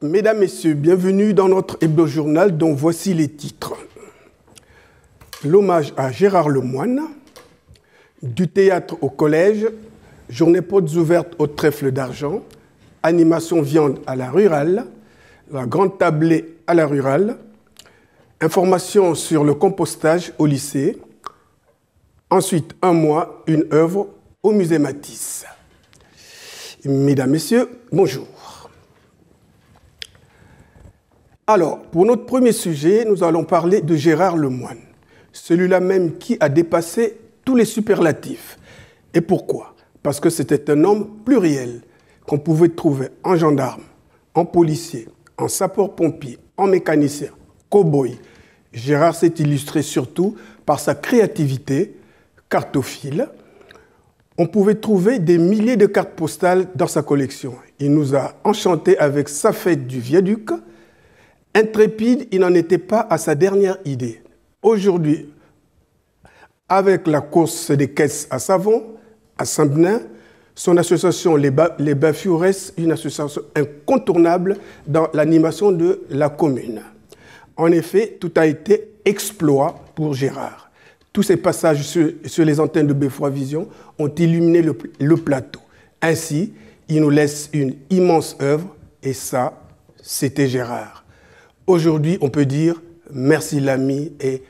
Mesdames, Messieurs, bienvenue dans notre hebdo-journal dont voici les titres. L'hommage à Gérard Lemoine, du théâtre au collège, journée portes ouvertes au trèfle d'argent, animation viande à la rurale, la grande tablée à la rurale, information sur le compostage au lycée, ensuite un mois, une œuvre au musée Matisse. Mesdames, Messieurs, bonjour. Alors, pour notre premier sujet, nous allons parler de Gérard Lemoine, celui-là même qui a dépassé tous les superlatifs. Et pourquoi? Parce que c'était un homme pluriel qu'on pouvait trouver en gendarme, en policier, en sapeur-pompier, en mécanicien, cow-boy. Gérard s'est illustré surtout par sa créativité, cartophile. On pouvait trouver des milliers de cartes postales dans sa collection. Il nous a enchantés avec sa fête du viaduc. Intrépide, il n'en était pas à sa dernière idée. Aujourd'hui, avec la course des caisses à savon, à Saint-Benin, son association Les Bafious reste une association incontournable dans l'animation de la commune. En effet, tout a été exploit pour Gérard. Tous ses passages sur les antennes de Beffroi Vision ont illuminé le plateau. Ainsi, il nous laisse une immense œuvre, et ça, c'était Gérard. Aujourd'hui, on peut dire merci l'ami et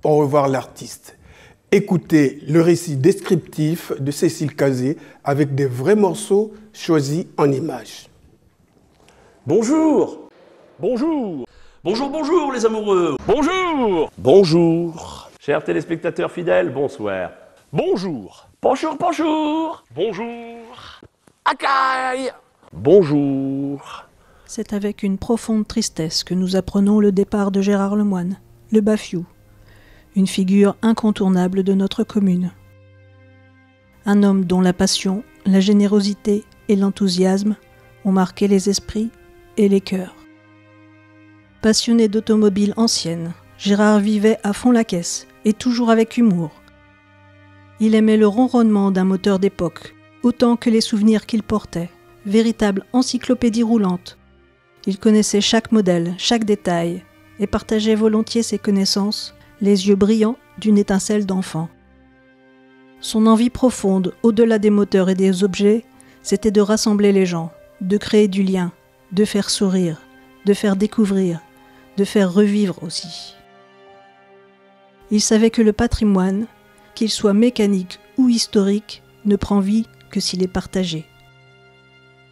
au revoir l'artiste. Écoutez le récit descriptif de Cécile Cazé avec des vrais morceaux choisis en images. Bonjour. Bonjour. Bonjour, bonjour les amoureux. Bonjour. Bonjour. Chers téléspectateurs fidèles, bonsoir. Bonjour. Bonjour, bonjour. Bonjour. Akai. Bonjour. C'est avec une profonde tristesse que nous apprenons le départ de Gérard Lemoine, le Bafiou, une figure incontournable de notre commune. Un homme dont la passion, la générosité et l'enthousiasme ont marqué les esprits et les cœurs. Passionné d'automobiles anciennes, Gérard vivait à fond la caisse et toujours avec humour. Il aimait le ronronnement d'un moteur d'époque, autant que les souvenirs qu'il portait, véritable encyclopédie roulante. Il connaissait chaque modèle, chaque détail, et partageait volontiers ses connaissances, les yeux brillants d'une étincelle d'enfant. Son envie profonde, au-delà des moteurs et des objets, c'était de rassembler les gens, de créer du lien, de faire sourire, de faire découvrir, de faire revivre aussi. Il savait que le patrimoine, qu'il soit mécanique ou historique, ne prend vie que s'il est partagé.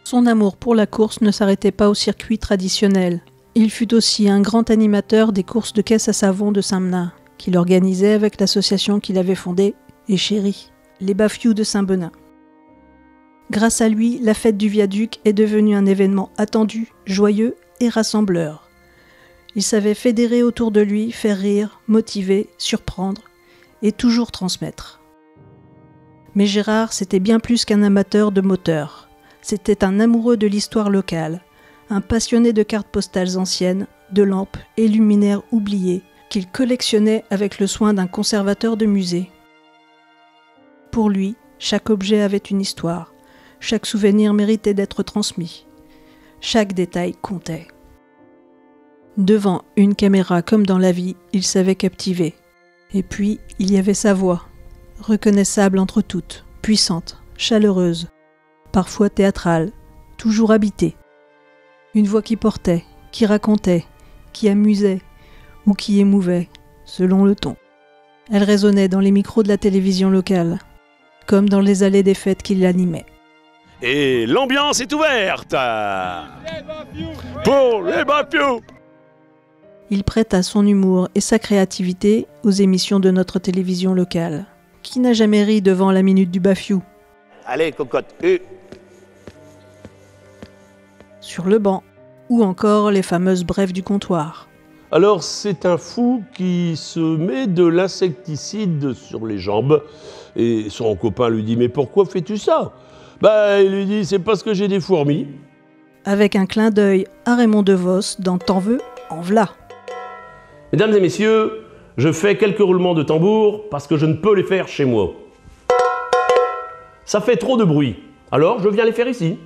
Son amour pour la course ne s'arrêtait pas au circuit traditionnel. Il fut aussi un grand animateur des courses de caisse à savon de Saint-Benin, qu'il organisait avec l'association qu'il avait fondée et chérie, les Bafious de Saint-Benin. Grâce à lui, la fête du viaduc est devenue un événement attendu, joyeux et rassembleur. Il savait fédérer autour de lui, faire rire, motiver, surprendre et toujours transmettre. Mais Gérard, c'était bien plus qu'un amateur de moteurs. C'était un amoureux de l'histoire locale, un passionné de cartes postales anciennes, de lampes et luminaires oubliés, qu'il collectionnait avec le soin d'un conservateur de musée. Pour lui, chaque objet avait une histoire, chaque souvenir méritait d'être transmis, chaque détail comptait. Devant une caméra comme dans la vie, il savait captiver. Et puis, il y avait sa voix, reconnaissable entre toutes, puissante, chaleureuse, parfois théâtrale, toujours habitée. Une voix qui portait, qui racontait, qui amusait ou qui émouvait, selon le ton. Elle résonnait dans les micros de la télévision locale, comme dans les allées des fêtes qu'il animait. Et l'ambiance est ouverte pour les Bafious. Il prêta son humour et sa créativité aux émissions de notre télévision locale. Qui n'a jamais ri devant la minute du Bafiou? Allez, cocotte. Sur le banc, ou encore les fameuses brèves du comptoir. Alors c'est un fou qui se met de l'insecticide sur les jambes et son copain lui dit « Mais pourquoi fais-tu ça ?» Il lui dit « C'est parce que j'ai des fourmis. » Avec un clin d'œil à Raymond DeVos dans T'en veux, en v'là. Mesdames et messieurs, je fais quelques roulements de tambour parce que je ne peux les faire chez moi. Ça fait trop de bruit, alors je viens les faire ici.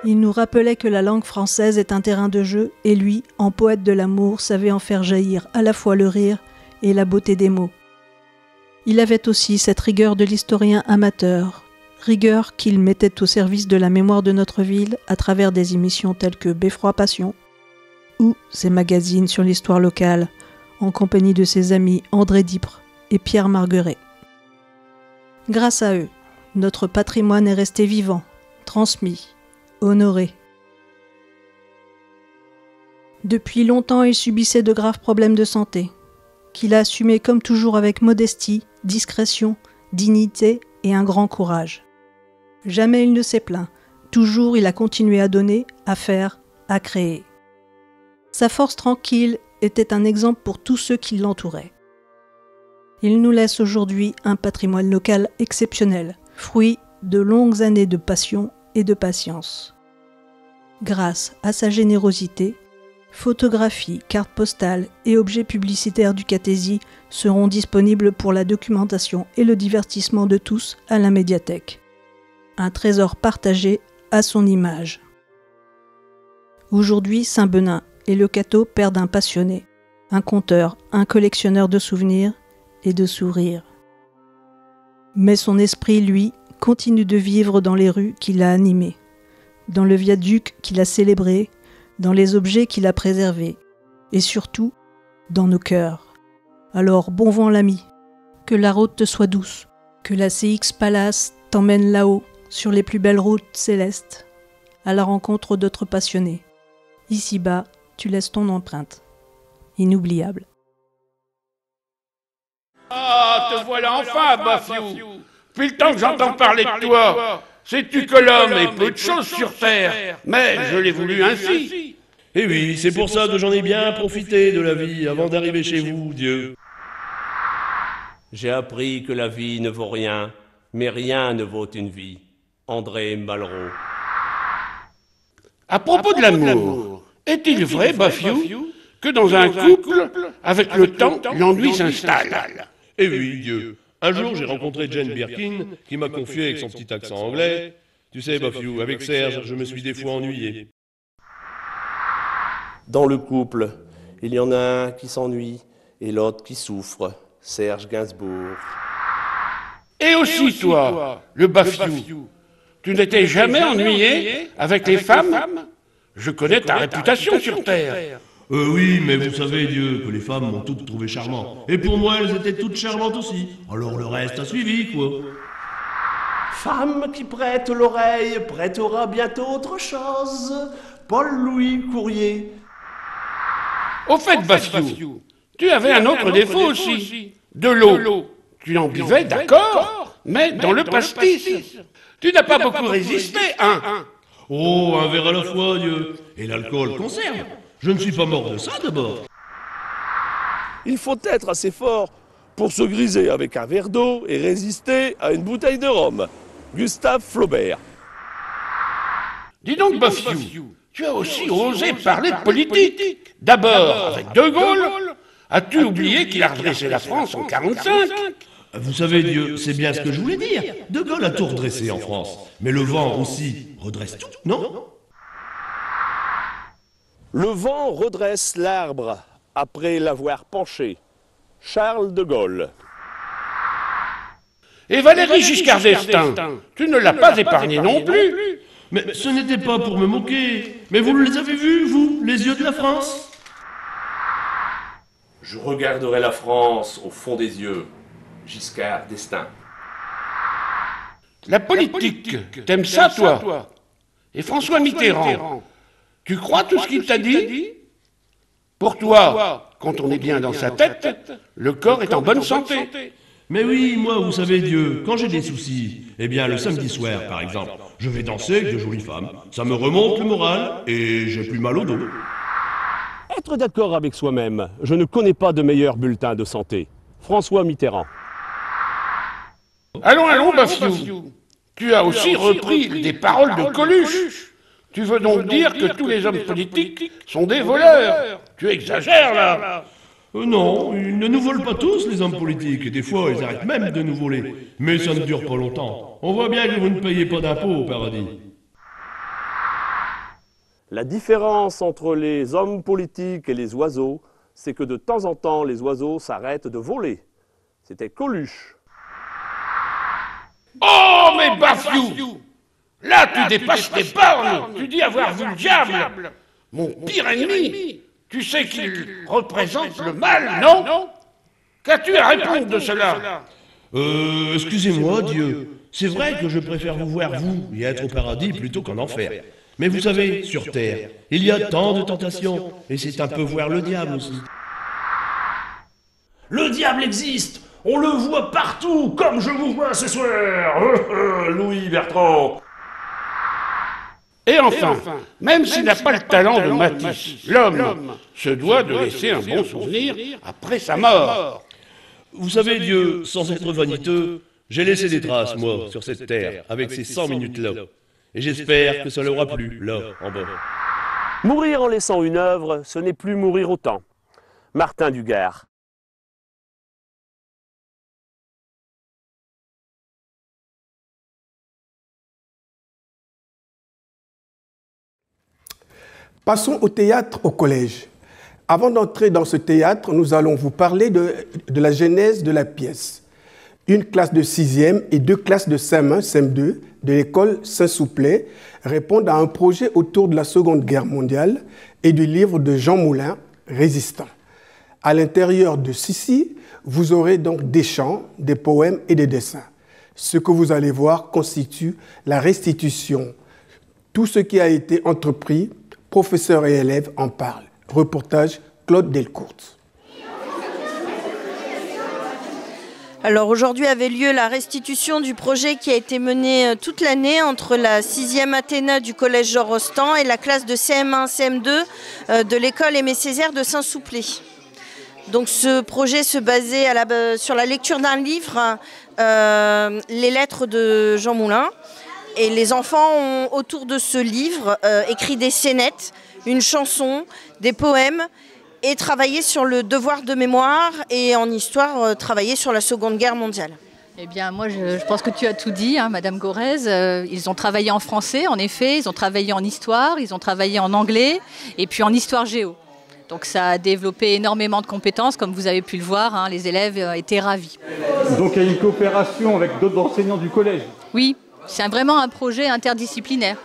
Il nous rappelait que la langue française est un terrain de jeu, et lui, en poète de l'amour, savait en faire jaillir à la fois le rire et la beauté des mots. Il avait aussi cette rigueur de l'historien amateur, rigueur qu'il mettait au service de la mémoire de notre ville à travers des émissions telles que Beffroi Passion ou ses magazines sur l'histoire locale, en compagnie de ses amis André Dipre et Pierre Margueret. Grâce à eux, notre patrimoine est resté vivant, transmis, honoré. Depuis longtemps, il subissait de graves problèmes de santé, qu'il a assumés comme toujours avec modestie, discrétion, dignité et un grand courage. Jamais il ne s'est plaint, toujours il a continué à donner, à faire, à créer. Sa force tranquille était un exemple pour tous ceux qui l'entouraient. Il nous laisse aujourd'hui un patrimoine local exceptionnel, fruit de longues années de passion et de patience. Grâce à sa générosité, photographies, cartes postales et objets publicitaires du Catésie seront disponibles pour la documentation et le divertissement de tous à la médiathèque. Un trésor partagé à son image. Aujourd'hui, Saint-Benin et le Cateau perdent un passionné, un conteur, un collectionneur de souvenirs et de sourires. Mais son esprit, lui, continue de vivre dans les rues qu'il a animées, dans le viaduc qu'il a célébré, dans les objets qu'il a préservés, et surtout, dans nos cœurs. Alors, bon vent l'ami, que la route te soit douce, que la CX Palace t'emmène là-haut, sur les plus belles routes célestes, à la rencontre d'autres passionnés. Ici-bas, tu laisses ton empreinte. Inoubliable. Ah, te voilà enfin, Bafiou. Depuis le temps que j'entends parler de toi. Sais-tu que l'homme est peu de choses sur Terre, mais je l'ai voulu ainsi. Eh oui, c'est pour ça que j'en ai bien profité de la vie avant d'arriver chez vous, Dieu. J'ai appris que la vie ne vaut rien, mais rien ne vaut une vie. André Malraux. À propos de l'amour, est-il vrai, Bafiou, que dans un couple, avec le temps, l'ennui s'installe? Eh oui, Dieu. Un jour, j'ai rencontré Jane Birkin, qui m'a confié avec son petit accent anglais. Tu sais, Bafiou, avec Serge, je me suis des fois ennuyé. Dans le couple, il y en a un qui s'ennuie et l'autre qui souffre. Serge Gainsbourg. Et aussi toi, le Bafiou, tu n'étais jamais ennuyé avec les femmes? Je connais ta réputation sur Terre. Oui, mais vous savez, Dieu, que les femmes m'ont toutes trouvé charmant. Et pour moi, elles étaient toutes charmantes aussi. Alors le reste a suivi, quoi. Femme qui prête l'oreille prêtera bientôt autre chose. Paul-Louis Courrier. Au fait, Bafiou, tu avais un autre défaut aussi. De l'eau. Tu en buvais, d'accord, mais dans le pastis. Tu n'as pas beaucoup résisté, hein? Oh, un verre à la fois, Dieu. Et l'alcool conserve. Je ne suis pas mort de ça, d'abord. Il faut être assez fort pour se griser avec un verre d'eau et résister à une bouteille de rhum. Gustave Flaubert. Dis donc, Bafiou, tu as aussi osé parler de politique. D'abord avec De Gaulle. As-tu oublié qu'il a redressé la France en 1945? Vous savez, Dieu, c'est bien ce que je voulais dire. De Gaulle a tout redressé en France. Mais le vent aussi redresse tout, non? Le vent redresse l'arbre après l'avoir penché. Charles de Gaulle. Et Valéry Giscard d'Estaing, tu ne l'as pas épargné non plus. Mais ce n'était pas pour me moquer. Mais vous les avez vus, vous, les yeux de la France? Je regarderai la France au fond des yeux. Giscard d'Estaing. La politique, t'aimes ça, toi? Et François Mitterrand, tu crois tout ce qu'il t'a dit? Pour toi, quand on est bien dans sa tête, le corps est en bonne santé. Mais oui, moi, vous savez, Dieu, quand j'ai des soucis, eh bien, le samedi soir, par exemple, je vais danser avec de jolies femmes. Ça me remonte le moral et j'ai plus mal au dos. Être d'accord avec soi-même, je ne connais pas de meilleur bulletin de santé. François Mitterrand. Allons, Bafiou. Tu as aussi repris des paroles de Coluche. Tu veux donc dire que tous les hommes politiques sont des voleurs? Tu exagères, là. Non, ils ne nous volent pas tous, les hommes politiques, et des fois, ils arrêtent même de nous voler. Mais ça ne dure pas longtemps. On voit bien que vous ne payez pas d'impôts au paradis. La différence entre les hommes politiques et les oiseaux, c'est que de temps en temps, les oiseaux s'arrêtent de voler. C'était Coluche. Oh, mais Bafiou! Là, tu dépasses tes bornes. Tu dis avoir vu le diable. Mon pire ennemi. Tu sais qu'il représente le mal, non? Qu'as-tu à répondre de cela? Excusez-moi, Dieu. C'est vrai que je préfère vous voir, vous, et être au paradis plutôt qu'en enfer. Mais vous savez, sur Terre, il y a tant de tentations, et c'est un peu voir le diable aussi. Le diable existe! On le voit partout, comme je vous vois ce soir! Louis Bertrand! Et enfin, même s'il n'a pas le talent de Matisse, l'homme se doit de laisser un bon souvenir après sa mort. Vous savez, Dieu, sans être vaniteux, j'ai laissé des traces, moi, sur cette terre, avec ces 100 minutes-là. Et j'espère que ça leur a plu, là, en bas. Mourir en laissant une œuvre, ce n'est plus mourir autant. Martin Dugard. Passons au théâtre au collège. Avant d'entrer dans ce théâtre, nous allons vous parler de la genèse de la pièce. Une classe de 6e et 2 classes de CM1, CM2 de l'école Saint-Souplet répondent à un projet autour de la Seconde Guerre mondiale et du livre de Jean Moulin, Résistant. À l'intérieur de ceci, vous aurez donc des chants, des poèmes et des dessins. Ce que vous allez voir constitue la restitution. Tout ce qui a été entrepris, professeurs et élèves en parlent. Reportage Claude Delcourt. Alors aujourd'hui avait lieu la restitution du projet qui a été mené toute l'année entre la 6e Athéna du collège Jean Rostand et la classe de CM1, CM2 de l'école Aimé Césaire de Saint-Souplet. Donc ce projet se basait sur la lecture d'un livre, Les lettres de Jean Moulin. Et les enfants ont autour de ce livre écrit des scénettes, une chanson, des poèmes, et travaillé sur le devoir de mémoire et en histoire, travaillé sur la Seconde Guerre mondiale. Eh bien, moi, je pense que tu as tout dit, hein, Madame Gorez. Ils ont travaillé en français, en effet, ils ont travaillé en histoire, ils ont travaillé en anglais, et puis en histoire géo. Donc ça a développé énormément de compétences, comme vous avez pu le voir, hein, les élèves étaient ravis. Donc il y a une coopération avec d'autres enseignants du collège? Oui, c'est vraiment un projet interdisciplinaire.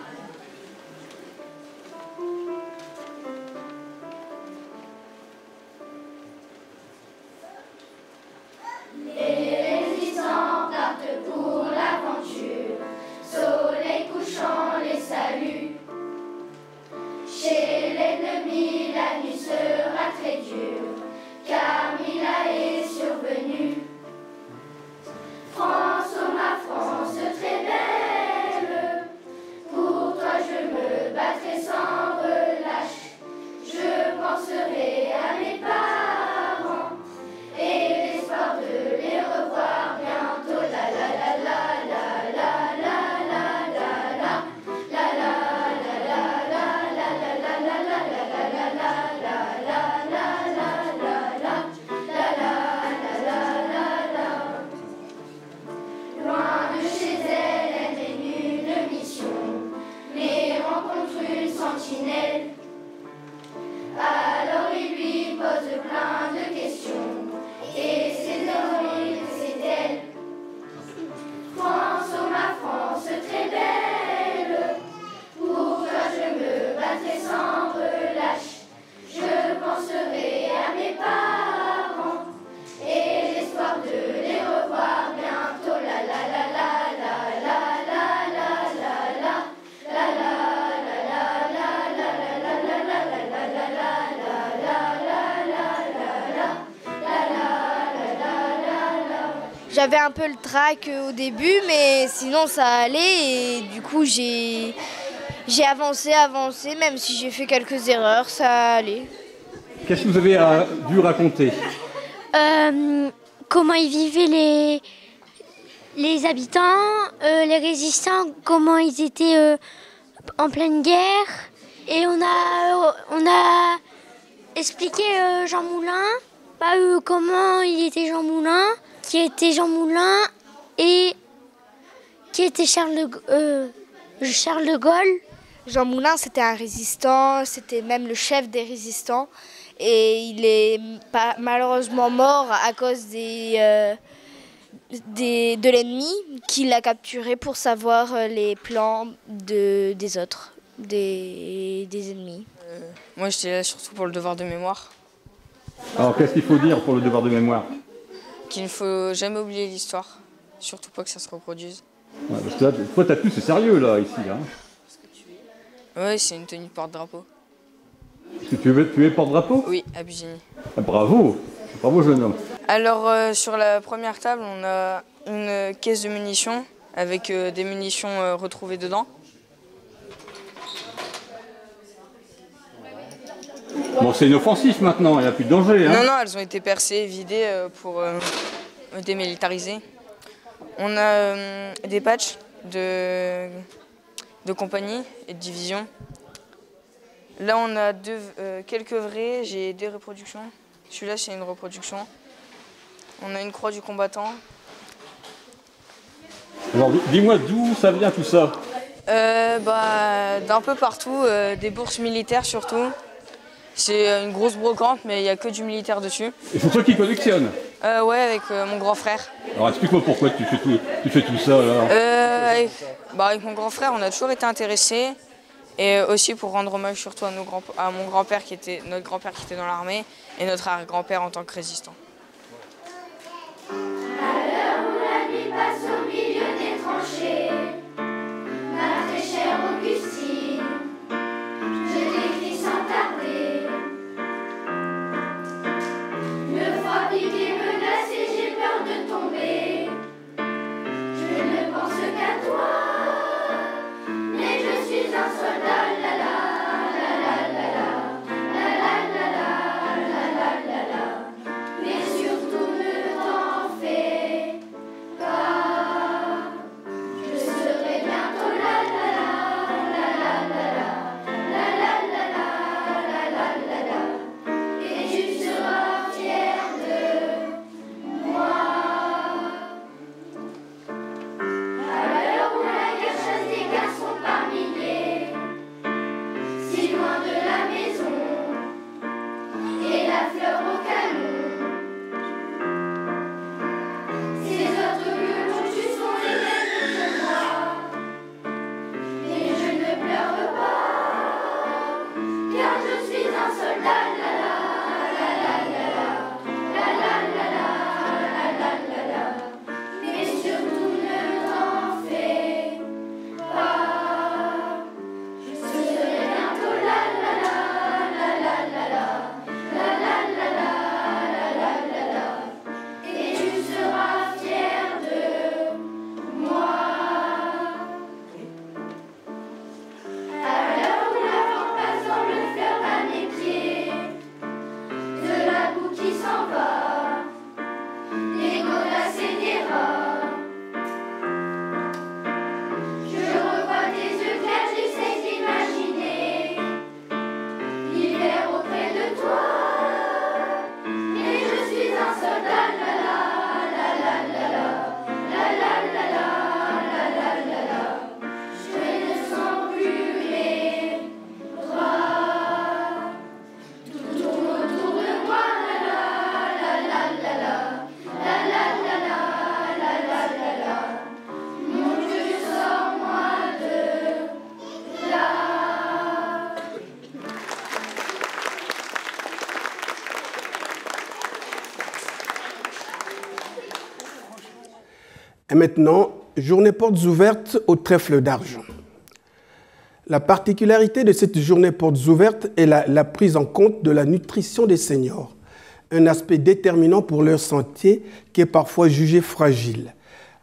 J'avais un peu le trac au début, mais sinon ça allait et du coup j'ai avancé, même si j'ai fait quelques erreurs, ça allait. Qu'est-ce que vous avez dû raconter? Comment ils vivaient les habitants, les résistants, comment ils étaient en pleine guerre. Et on a expliqué Jean Moulin, comment il était Jean Moulin, qui était Jean Moulin et qui était Charles de Gaulle. Jean Moulin, c'était un résistant, c'était même le chef des résistants. Et il est malheureusement mort à cause de l'ennemi qui l'a capturé pour savoir les plans des autres, des ennemis. Moi, j'étais là surtout pour le devoir de mémoire. Alors, qu'est-ce qu'il faut dire pour le devoir de mémoire? Qu'il ne faut jamais oublier l'histoire, surtout pas que ça se reproduise. Ouais, parce que là, toi, t'as plus, c'est sérieux, là, ici. Hein. Oui, c'est une tenue de porte-drapeau. Est-ce que tu es porte-drapeau? Oui, à Bugigny. Ah, bravo! Bravo, jeune homme. Alors, sur la première table, on a une caisse de munitions avec des munitions retrouvées dedans. Bon, c'est inoffensif maintenant, il n'y a plus de danger. Hein. Non, elles ont été percées, vidées pour démilitariser. On a des patchs de compagnie et de division. Là, on a quelques vrais, j'ai 2 reproductions. Celui-là, c'est une reproduction. On a une croix du combattant. Alors, dis-moi d'où ça vient tout ça? D'un peu partout, des bourses militaires surtout. C'est une grosse brocante, mais il n'y a que du militaire dessus. Et c'est toi qui collectionnes? Ouais, avec mon grand frère. Alors explique-moi pourquoi tu fais tout ça là. Avec mon grand frère, on a toujours été intéressés. Et aussi pour rendre hommage surtout à mon grand-père notre grand-père qui était dans l'armée et notre arrière-grand-père en tant que résistant. À l'heure où la nuit passe au milieu des tranchées, ma très chère Augustine, je t'écris sans tarder. Le froid piqué menace et j'ai peur de tomber. Je ne pense qu'à toi, mais je suis un soldat. La la la la la la la la la la la la. Mais surtout ne t'en fais pas. Je serai bientôt la la la la la la la la la la la la. Et tu seras fier de moi. À l'heure où la guerre chasse des garçons par milliers, si loin de la maison, et la fleur au canon, ces autres que l'on tue sont les mêmes que moi. Et je ne pleure pas, car je suis un soldat. La la la la la la la la la la la. Mais surtout ne t'en fais pas. Je serai bientôt la la la la la la la la la la la la la. Et tu seras fier de moi. À l'heure où la vente passe dans le fleuve à mes pieds, de la boue qui s'en va, des godasses et des rats. Je revois tes yeux clairs, j'essaie d'imaginer l'hiver auprès de toi. Et je suis un soldat. La la la la la la la la la la la la. Je ne sens plus les bras. Tout tourne autour de moi. La la la la la la la la la la la la la. Mon Dieu, sors-moi de là. Et maintenant, journée portes ouvertes au trèfle d'argent. La particularité de cette journée portes ouvertes est la prise en compte de la nutrition des seniors, un aspect déterminant pour leur santé qui est parfois jugé fragile.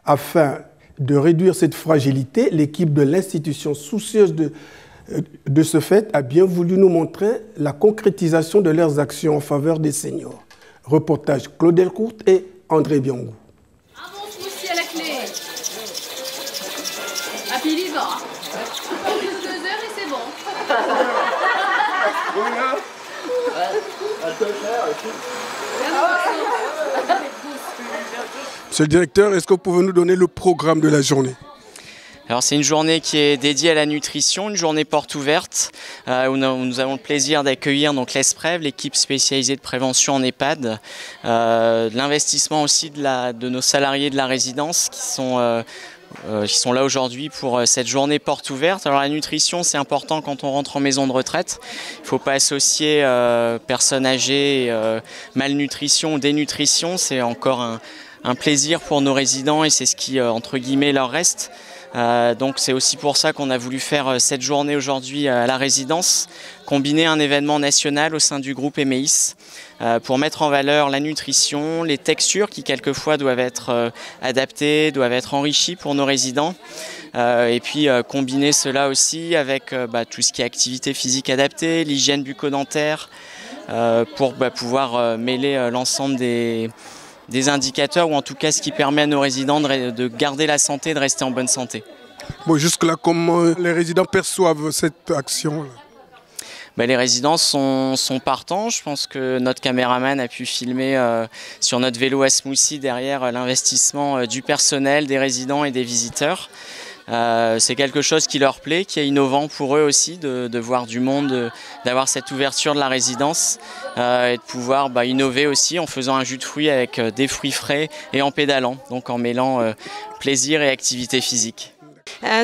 Afin de réduire cette fragilité, l'équipe de l'institution, soucieuse de ce fait, a bien voulu nous montrer la concrétisation de leurs actions en faveur des seniors. Reportage Claude Delcourt et André Biangou. Un bon smoothie à la clé. Happy libre. Encore plus de 2 heures et c'est bon. Monsieur le directeur, est-ce que vous pouvez nous donner le programme de la journée? Alors c'est une journée qui est dédiée à la nutrition, une journée porte ouverte où nous avons le plaisir d'accueillir donc l'ESPREV, l'équipe spécialisée de prévention en EHPAD, l'investissement aussi de nos salariés de la résidence qui sont là aujourd'hui pour cette journée porte ouverte. Alors la nutrition, c'est important quand on rentre en maison de retraite. Il ne faut pas associer personnes âgées, malnutrition ou dénutrition. C'est encore un plaisir pour nos résidents et c'est ce qui, entre guillemets, leur reste. Donc c'est aussi pour ça qu'on a voulu faire cette journée aujourd'hui à la résidence, combiner un événement national au sein du groupe Emeis pour mettre en valeur la nutrition, les textures qui quelquefois doivent être adaptées, doivent être enrichies pour nos résidents et puis combiner cela aussi avec tout ce qui est activité physique adaptée, l'hygiène bucco-dentaire pour pouvoir mêler l'ensemble des indicateurs ou en tout cas ce qui permet à nos résidents de garder la santé, de rester en bonne santé. Bon, jusque-là, comment les résidents perçoivent cette action-là? Les résidents sont partants. Je pense que notre caméraman a pu filmer sur notre vélo à smoothie derrière l'investissement du personnel, des résidents et des visiteurs. C'est quelque chose qui leur plaît, qui est innovant pour eux aussi de voir du monde, d'avoir cette ouverture de la résidence et de pouvoir innover aussi en faisant un jus de fruits avec des fruits frais et en pédalant, donc en mêlant plaisir et activité physique.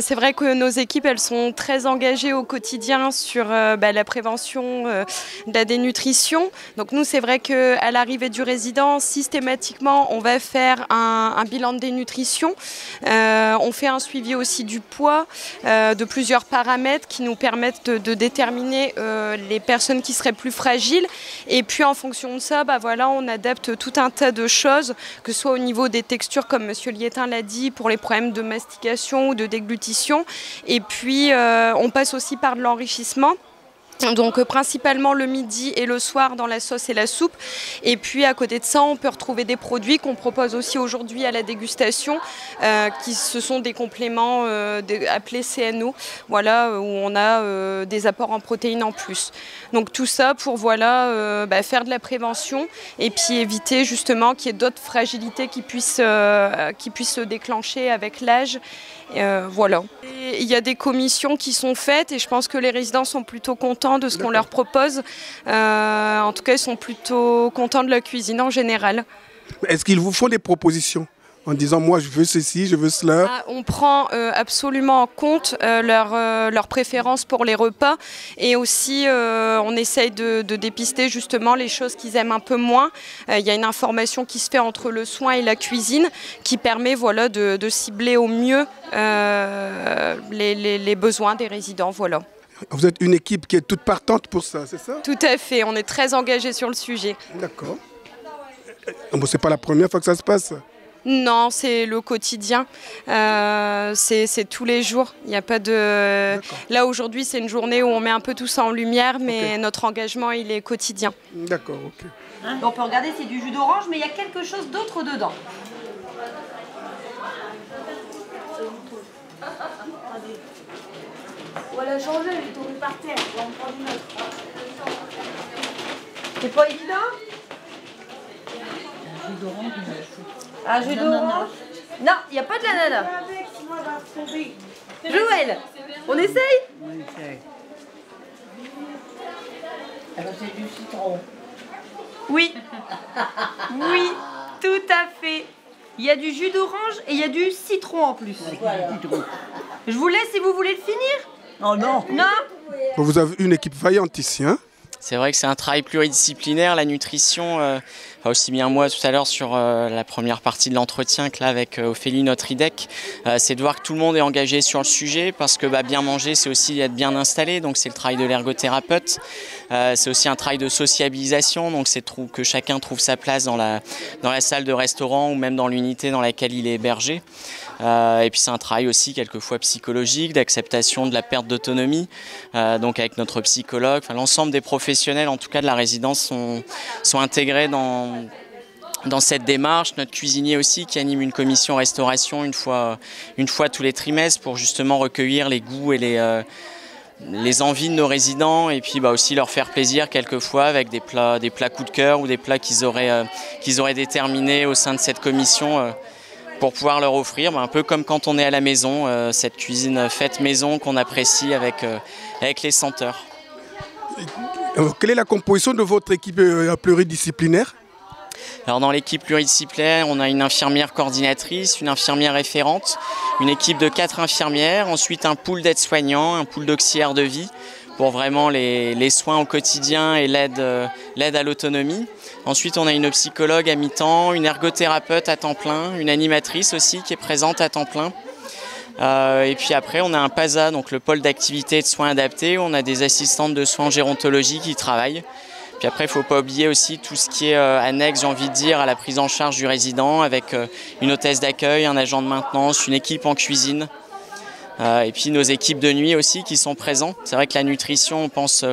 C'est vrai que nos équipes, elles sont très engagées au quotidien sur la prévention de la dénutrition. Donc nous, c'est vrai qu'à l'arrivée du résident, systématiquement, on va faire un bilan de dénutrition. On fait un suivi aussi du poids, de plusieurs paramètres qui nous permettent de déterminer les personnes qui seraient plus fragiles. Et puis en fonction de ça, on adapte tout un tas de choses, que ce soit au niveau des textures, comme M. Liétin l'a dit, pour les problèmes de mastication ou de déglutition. Et puis on passe aussi par de l'enrichissement. Donc principalement le midi et le soir dans la sauce et la soupe. Et puis à côté de ça, on peut retrouver des produits qu'on propose aussi aujourd'hui à la dégustation, qui ce sont des compléments appelés CNO, voilà, où on a des apports en protéines en plus. Donc tout ça pour faire de la prévention et puis éviter justement qu'il y ait d'autres fragilités qui puissent se déclencher avec l'âge. Voilà. Et il y a des commissions qui sont faites et je pense que les résidents sont plutôt contents de ce qu'on leur propose. En tout cas, ils sont plutôt contents de la cuisine en général. Est-ce qu'ils vous font des propositions en disant moi je veux ceci, je veux cela? On prend absolument en compte leurs préférences pour les repas et aussi on essaye de dépister justement les choses qu'ils aiment un peu moins. Il y a une information qui se fait entre le soin et la cuisine qui permet de cibler au mieux les besoins des résidents. Voilà. Vous êtes une équipe qui est toute partante pour ça, c'est ça? Tout à fait, on est très engagés sur le sujet. D'accord. Bon, c'est pas la première fois que ça se passe? Non, c'est le quotidien, c'est tous les jours. Il n'y a pas de... Là aujourd'hui c'est une journée où on met un peu tout ça en lumière, mais notre engagement il est quotidien. D'accord, ok. On peut regarder, c'est du jus d'orange, mais il y a quelque chose d'autre dedans. On va la changer, elle est tombée par terre. On va en prendre une autre. C'est pas évident? Un jus d'orange? Non, il n'y a pas de l'ananas. Joël, on essaye? On essaye. Alors c'est du citron. Oui. Oui, tout à fait. Il y a du jus d'orange et il y a du citron en plus. Voilà. Je vous laisse si vous voulez le finir. Oh non. Non. Bon, vous avez une équipe vaillante ici, hein? C'est vrai que c'est un travail pluridisciplinaire, la nutrition, aussi bien moi tout à l'heure sur la première partie de l'entretien que là avec Ophélie, notre IDEC, c'est de voir que tout le monde est engagé sur le sujet parce que bien manger c'est aussi être bien installé, donc c'est le travail de l'ergothérapeute, c'est aussi un travail de sociabilisation, donc c'est que chacun trouve sa place dans la salle de restaurant ou même dans l'unité dans laquelle il est hébergé. Et puis c'est un travail aussi quelquefois psychologique, d'acceptation de la perte d'autonomie, donc avec notre psychologue, l'ensemble des professionnels en tout cas de la résidence sont intégrés dans cette démarche. Notre cuisinier aussi qui anime une commission restauration une fois tous les trimestres pour justement recueillir les goûts et les envies de nos résidents et puis aussi leur faire plaisir quelquefois avec des plats coup de cœur ou des plats qu'ils auraient déterminés au sein de cette commission. pour pouvoir leur offrir, un peu comme quand on est à la maison, cette cuisine faite maison qu'on apprécie avec les senteurs. Quelle est la composition de votre équipe pluridisciplinaire? Alors dans l'équipe pluridisciplinaire, on a une infirmière coordinatrice, une infirmière référente, une équipe de 4 infirmières, ensuite un pool d'aides-soignants, un pool d'auxiliaires de vie pour vraiment les soins au quotidien et l'aide à l'autonomie. Ensuite, on a une psychologue à mi-temps, une ergothérapeute à temps plein, une animatrice aussi qui est présente à temps plein. Et puis après, on a un PASA, donc le pôle d'activité et de soins adaptés, où on a des assistantes de soins en gérontologie qui travaillent. Puis après, il ne faut pas oublier aussi tout ce qui est annexe, j'ai envie de dire, à la prise en charge du résident, avec une hôtesse d'accueil, un agent de maintenance, une équipe en cuisine. Et puis nos équipes de nuit aussi qui sont présentes. C'est vrai que la nutrition, on pense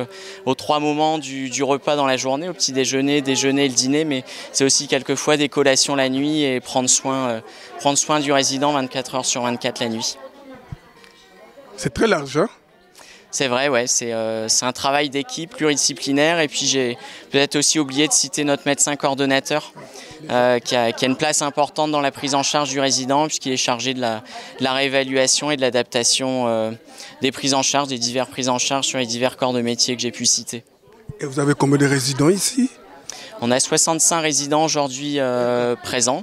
aux 3 moments du repas dans la journée, au petit déjeuner, déjeuner et le dîner, mais c'est aussi quelquefois des collations la nuit et prendre soin du résident 24 heures sur 24 la nuit. C'est très large, hein? C'est vrai, ouais, c'est un travail d'équipe pluridisciplinaire. Et puis j'ai peut-être aussi oublié de citer notre médecin coordonnateur qui a une place importante dans la prise en charge du résident puisqu'il est chargé de la réévaluation et de l'adaptation des prises en charge, des diverses prises en charge sur les divers corps de métier que j'ai pu citer. Et vous avez combien de résidents ici? On a 65 résidents aujourd'hui présents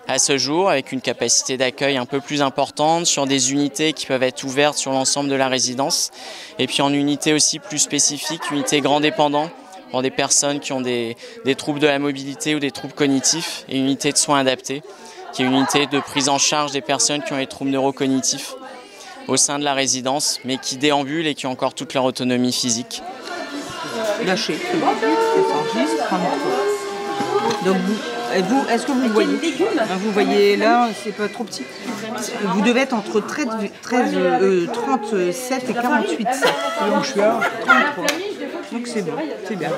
à ce jour, avec une capacité d'accueil un peu plus importante sur des unités qui peuvent être ouvertes sur l'ensemble de la résidence. Et puis en unité aussi plus spécifique, unité grand dépendant, pour des personnes qui ont des troubles de la mobilité ou des troubles cognitifs, et une unité de soins adaptés, qui est une unité de prise en charge des personnes qui ont des troubles neurocognitifs au sein de la résidence, mais qui déambulent et qui ont encore toute leur autonomie physique. Lâchez, ça enregistre, 33. Donc vous, est-ce que vous voyez? Vous voyez là, c'est pas trop petit. Vous devez être entre 37 et 48 sacs. Donc je suis à 33. Donc c'est bon, c'est bien.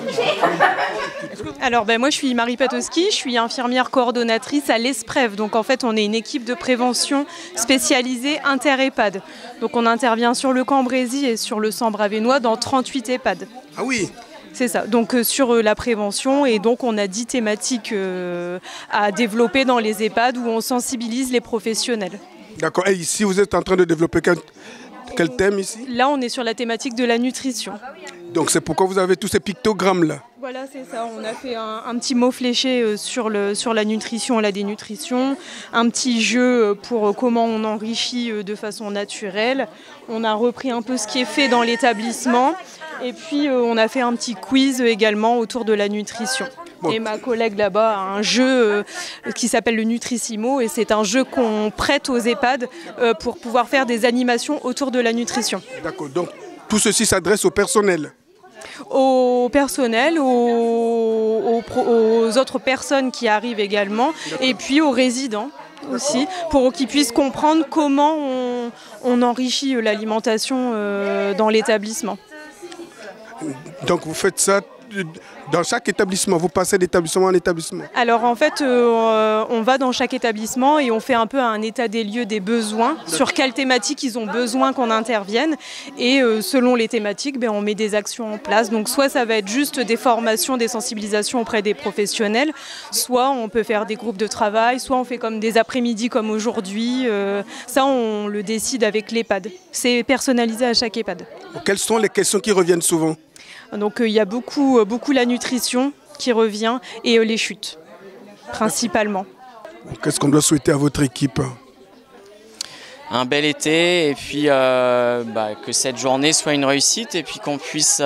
Alors moi je suis Marie Patowski, je suis infirmière coordonnatrice à l'ESPREV. Donc en fait on est une équipe de prévention spécialisée inter-EHPAD. Donc on intervient sur le Cambrésis et sur le Sambre-Avesnois dans 38 EHPAD. Ah oui. C'est ça, donc sur la prévention, et donc on a 10 thématiques à développer dans les EHPAD où on sensibilise les professionnels. D'accord, et ici vous êtes en train de développer quel thème ici? Là on est sur la thématique de la nutrition. Donc c'est pourquoi vous avez tous ces pictogrammes là? Voilà, c'est ça, on a fait un petit mot fléché sur la nutrition et la dénutrition, un petit jeu pour comment on enrichit de façon naturelle. On a repris un peu ce qui est fait dans l'établissement. Et puis on a fait un petit quiz également autour de la nutrition. Bon. Et ma collègue là-bas a un jeu qui s'appelle le Nutrissimo, et c'est un jeu qu'on prête aux EHPAD pour pouvoir faire des animations autour de la nutrition. D'accord, donc tout ceci s'adresse au personnel? Au personnel, aux autres personnes qui arrivent également, et puis aux résidents aussi, pour qu'ils puissent comprendre comment on enrichit l'alimentation dans l'établissement. Donc vous faites ça dans chaque établissement, vous passez d'établissement en établissement? Alors en fait, on va dans chaque établissement et on fait un peu un état des lieux des besoins, sur quelles thématiques ils ont besoin qu'on intervienne. Et selon les thématiques, on met des actions en place. Donc soit ça va être juste des formations, des sensibilisations auprès des professionnels, soit on peut faire des groupes de travail, soit on fait comme des après-midi comme aujourd'hui. Ça, on le décide avec l'EHPAD. C'est personnalisé à chaque EHPAD. Quelles sont les questions qui reviennent souvent? Donc il y a beaucoup la nutrition qui revient et les chutes, principalement. Qu'est-ce qu'on doit souhaiter à votre équipe? Un bel été, et puis que cette journée soit une réussite, et puis qu'on puisse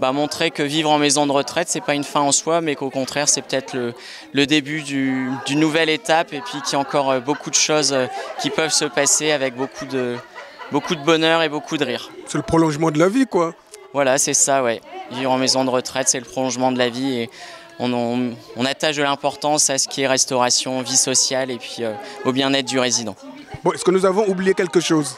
montrer que vivre en maison de retraite, c'est pas une fin en soi, mais qu'au contraire c'est peut-être le début d'une nouvelle étape, et puis qu'il y a encore beaucoup de choses qui peuvent se passer avec beaucoup de bonheur et beaucoup de rire. C'est le prolongement de la vie, quoi. Voilà, c'est ça, ouais. Vivre en maison de retraite, c'est le prolongement de la vie, et on attache de l'importance à ce qui est restauration, vie sociale, et puis au bien-être du résident. Bon, est-ce que nous avons oublié quelque chose?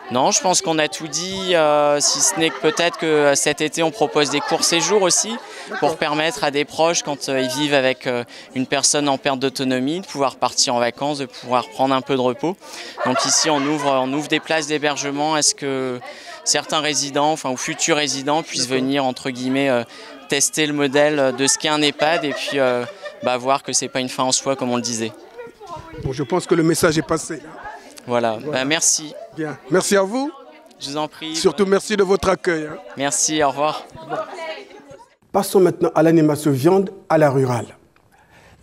Non, je pense qu'on a tout dit, si ce n'est que peut-être que cet été on propose des courts séjours aussi, pour permettre à des proches, quand ils vivent avec une personne en perte d'autonomie, de pouvoir partir en vacances, de pouvoir prendre un peu de repos. Donc ici on ouvre des places d'hébergement à ce que certains résidents, ou futurs résidents, puissent venir entre guillemets tester le modèle de ce qu'est un EHPAD, et puis voir que c'est pas une fin en soi comme on le disait. Bon, je pense que le message est passé. Voilà, bah, merci. Bien, merci à vous. Je vous en prie. Surtout merci de votre accueil. Merci, au revoir. Passons maintenant à l'animation viande à la rurale.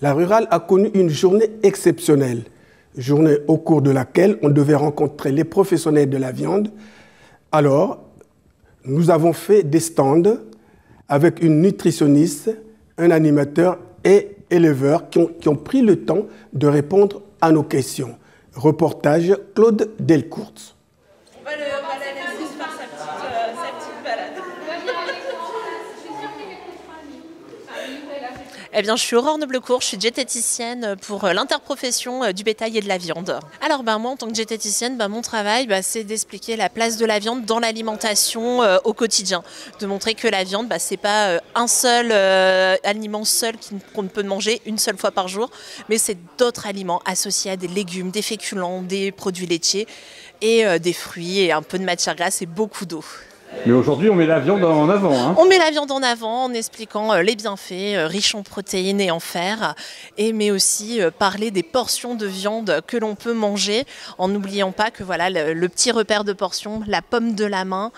La rurale a connu une journée exceptionnelle, journée au cours de laquelle on devait rencontrer les professionnels de la viande. Alors, nous avons fait des stands avec une nutritionniste, un animateur et éleveurs qui ont pris le temps de répondre à nos questions. Reportage Claude Delcourt. On va la laisser faire sa petite balade. Eh bien, je suis Aurore Noblecourt, je suis diététicienne pour l'interprofession du bétail et de la viande. Alors, moi, en tant que diététicienne, mon travail, c'est d'expliquer la place de la viande dans l'alimentation au quotidien. De montrer que la viande, c'est pas un seul aliment seul qu'on ne peut manger une seule fois par jour, mais c'est d'autres aliments associés à des légumes, des féculents, des produits laitiers et des fruits et un peu de matière grasse et beaucoup d'eau. Mais aujourd'hui, on met la viande en avant. Hein. On met la viande en avant en expliquant les bienfaits riches en protéines et en fer, mais aussi parler des portions de viande que l'on peut manger en n'oubliant pas que voilà, le petit repère de portion, la pomme de la main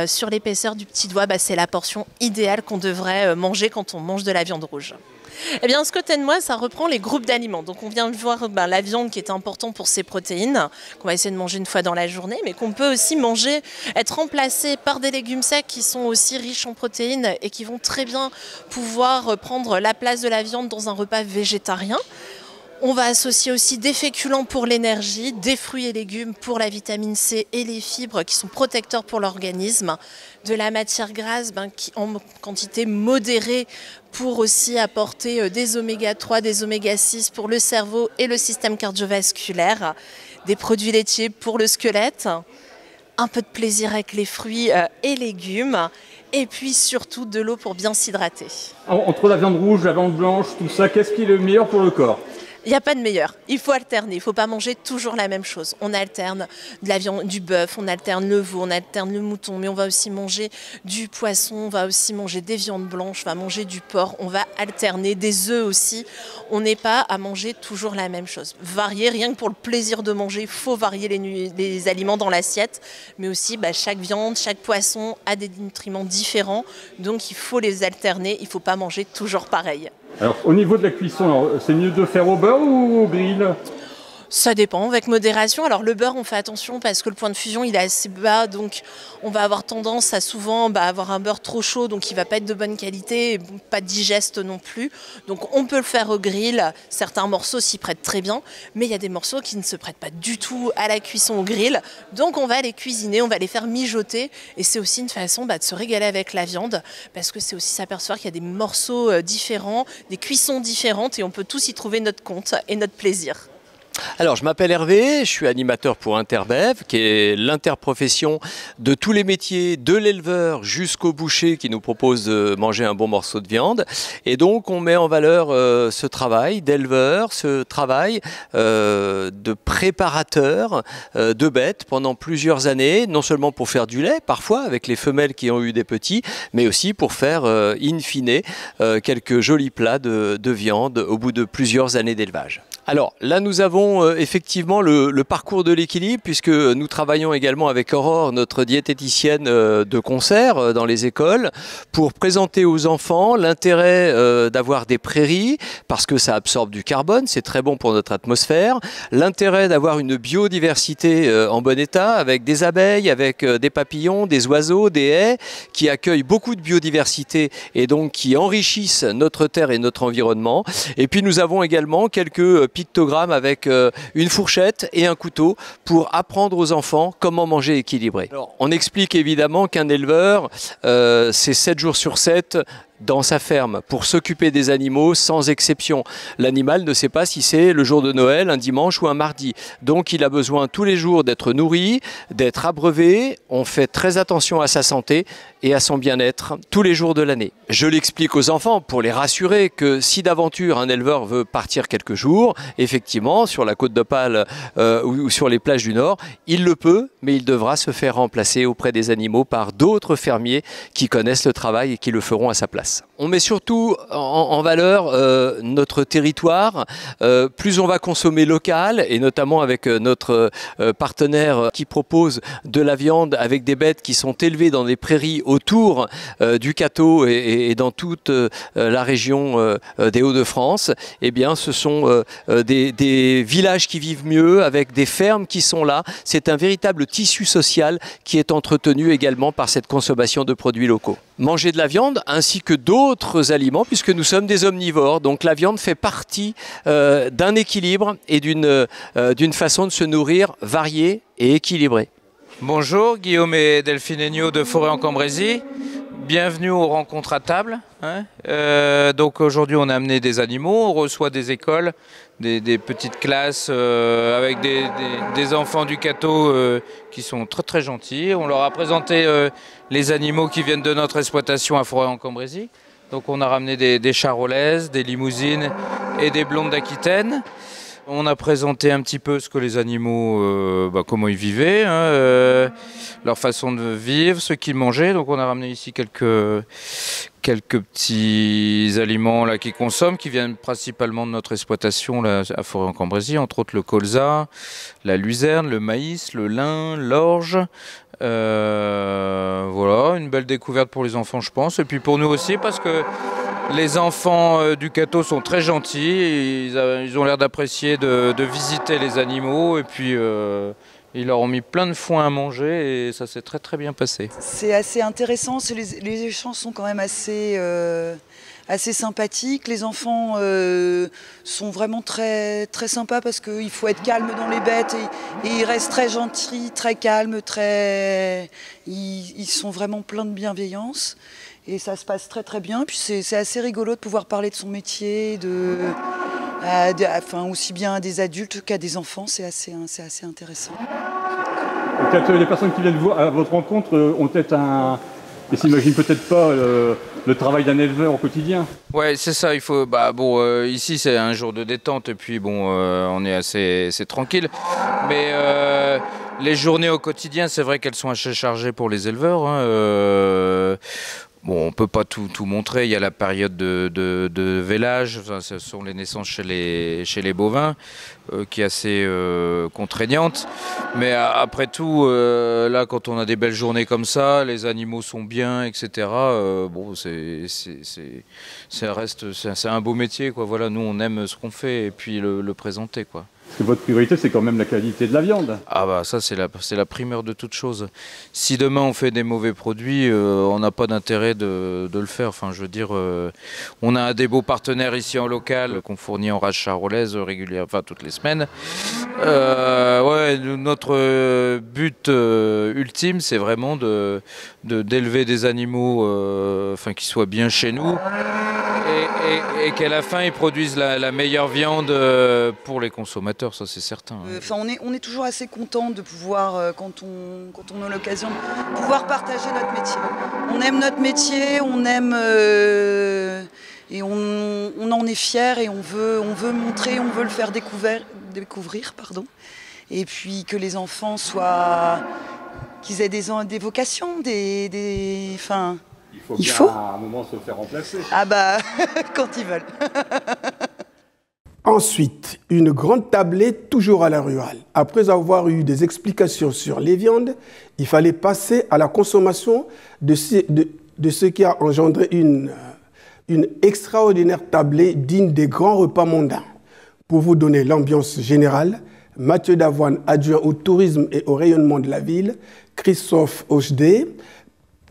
sur l'épaisseur du petit doigt, c'est la portion idéale qu'on devrait manger quand on mange de la viande rouge. Eh bien, ce côté de moi, ça reprend les groupes d'aliments. Donc, on vient de voir la viande qui est importante pour ses protéines, qu'on va essayer de manger une fois dans la journée, mais qu'on peut aussi manger, être remplacé par des légumes secs qui sont aussi riches en protéines et qui vont très bien pouvoir prendre la place de la viande dans un repas végétarien. On va associer aussi des féculents pour l'énergie, des fruits et légumes pour la vitamine C et les fibres qui sont protecteurs pour l'organisme, de la matière grasse en quantité modérée pour aussi apporter des oméga 3, des oméga 6 pour le cerveau et le système cardiovasculaire, des produits laitiers pour le squelette, un peu de plaisir avec les fruits et légumes, et puis surtout de l'eau pour bien s'hydrater. Entre la viande rouge, la viande blanche, tout ça, qu'est-ce qui est le meilleur pour le corps ? Il n'y a pas de meilleur. Il faut alterner. Il ne faut pas manger toujours la même chose. On alterne de la viande, du bœuf, on alterne le veau, on alterne le mouton, mais on va aussi manger du poisson, on va aussi manger des viandes blanches, on va manger du porc, on va alterner des œufs aussi. On n'est pas à manger toujours la même chose. Varier, rien que pour le plaisir de manger, il faut varier les aliments dans l'assiette, mais aussi chaque viande, chaque poisson a des nutriments différents, donc il faut les alterner, il ne faut pas manger toujours pareil. Alors, au niveau de la cuisson, c'est mieux de faire au beurre ou au grill ? Ça dépend, avec modération. Alors le beurre, on fait attention parce que le point de fusion, il est assez bas, donc on va avoir tendance à souvent avoir un beurre trop chaud, donc il ne va pas être de bonne qualité, et pas digeste non plus. Donc on peut le faire au grill, certains morceaux s'y prêtent très bien, mais il y a des morceaux qui ne se prêtent pas du tout à la cuisson au grill. Donc on va les cuisiner, on va les faire mijoter, et c'est aussi une façon de se régaler avec la viande, parce que c'est aussi s'apercevoir qu'il y a des morceaux différents, des cuissons différentes, et on peut tous y trouver notre compte et notre plaisir. Alors, je m'appelle Hervé, je suis animateur pour Interbev, qui est l'interprofession de tous les métiers, de l'éleveur jusqu'au boucher qui nous propose de manger un bon morceau de viande. Et donc, on met en valeur ce travail d'éleveur, ce travail de préparateur de bêtes pendant plusieurs années, non seulement pour faire du lait, parfois avec les femelles qui ont eu des petits, mais aussi pour faire, in fine, quelques jolis plats de viande au bout de plusieurs années d'élevage. Alors là, nous avons effectivement le parcours de l'équilibre, puisque nous travaillons également avec Aurore, notre diététicienne de concert dans les écoles, pour présenter aux enfants l'intérêt d'avoir des prairies, parce que ça absorbe du carbone, c'est très bon pour notre atmosphère, l'intérêt d'avoir une biodiversité en bon état, avec des abeilles, avec des papillons, des oiseaux, des haies, qui accueillent beaucoup de biodiversité et donc qui enrichissent notre terre et notre environnement. Et puis nous avons également quelques pictogrammes avec une fourchette et un couteau pour apprendre aux enfants comment manger équilibré. Alors, on explique évidemment qu'un éleveur, c'est 7 jours sur 7 dans sa ferme pour s'occuper des animaux sans exception. L'animal ne sait pas si c'est le jour de Noël, un dimanche ou un mardi. Donc il a besoin tous les jours d'être nourri, d'être abreuvé. On fait très attention à sa santé et à son bien-être tous les jours de l'année. Je l'explique aux enfants pour les rassurer que si d'aventure un éleveur veut partir quelques jours, effectivement sur la côte d'Opale ou sur les plages du Nord, il le peut, mais il devra se faire remplacer auprès des animaux par d'autres fermiers qui connaissent le travail et qui le feront à sa place. on met surtout en valeur notre territoire. Plus on va consommer local, et notamment avec notre partenaire qui propose de la viande avec des bêtes qui sont élevées dans des prairies autour du Cateau et dans toute la région des Hauts-de-France, eh bien ce sont des villages qui vivent mieux, avec des fermes qui sont là. C'est un véritable tissu social qui est entretenu également par cette consommation de produits locaux. Manger de la viande ainsi que d'autres aliments, puisque nous sommes des omnivores, donc la viande fait partie d'un équilibre et d'une façon de se nourrir variée et équilibrée. Bonjour, Guillaume et Delphine Aignot de Forêt-en-Cambrésis. Bienvenue aux rencontres à table. Donc aujourd'hui on a amené des animaux, on reçoit des écoles, des petites classes avec des enfants du Cateau qui sont très très gentils. On leur a présenté les animaux qui viennent de notre exploitation à Forêt-en-Cambrésis. Donc on a ramené des charolaises, des limousines et des blondes d'Aquitaine. On a présenté un petit peu ce que les animaux, comment ils vivaient, leur façon de vivre, ce qu'ils mangeaient. Donc on a ramené ici quelques petits aliments là, qu'ils consomment, qui viennent principalement de notre exploitation là, à Forêt-en-Cambrésis, entre autres le colza, la luzerne, le maïs, le lin, l'orge. Voilà, une belle découverte pour les enfants, je pense, et puis pour nous aussi, parce que les enfants du Cateau sont très gentils, ils ont l'air d'apprécier de visiter les animaux, et puis ils leur ont mis plein de foin à manger, et ça s'est très très bien passé. C'est assez intéressant, les échanges sont quand même assez sympathiques. Les enfants sont vraiment très, très sympas, parce qu'il faut être calme dans les bêtes, et ils restent très gentils, très calmes, ils sont vraiment pleins de bienveillance. Et ça se passe très très bien. Puis c'est assez rigolo de pouvoir parler de son métier, aussi bien à des adultes qu'à des enfants. C'est assez intéressant. Les personnes qui viennent à votre rencontre ont peut-être et s'imaginent peut-être pas le travail d'un éleveur au quotidien. Ouais, c'est ça. Il faut. Ici c'est un jour de détente, et puis on est assez tranquille. Mais les journées au quotidien, c'est vrai qu'elles sont assez chargées pour les éleveurs. Bon, on ne peut pas tout montrer, il y a la période de vélage, enfin, ce sont les naissances chez les bovins, qui est assez contraignante. Mais après tout, là, quand on a des belles journées comme ça, les animaux sont bien, etc. C'est un beau métier, quoi. Voilà, nous, on aime ce qu'on fait, et puis le présenter, quoi. Parce que votre priorité, c'est quand même la qualité de la viande. Ah bah ça, c'est la primeur de toute chose. Si demain on fait des mauvais produits, on n'a pas d'intérêt de le faire. Enfin, je veux dire, on a des beaux partenaires ici en local qu'on fournit en race charolaise régulièrement, enfin toutes les semaines. Notre but ultime, c'est vraiment d'élever des animaux, qui soient bien chez nous, et qu'à la fin ils produisent la meilleure viande pour les consommateurs. Ça c'est certain. On est toujours assez content de pouvoir, quand on a l'occasion, de pouvoir partager notre métier. On aime notre métier, on aime et on en est fiers, et on veut montrer, on veut le faire découvrir, pardon. Et puis que les enfants qu'ils aient des vocations, il faut à un moment se faire remplacer. Ah bah, quand ils veulent. Ensuite, une grande tablée toujours à la rurale. Après avoir eu des explications sur les viandes, il fallait passer à la consommation de ce qui a engendré une extraordinaire tablée digne des grands repas mondains. Pour vous donner l'ambiance générale, Mathieu Davoine, adjoint au tourisme et au rayonnement de la ville, Christophe Hochdé,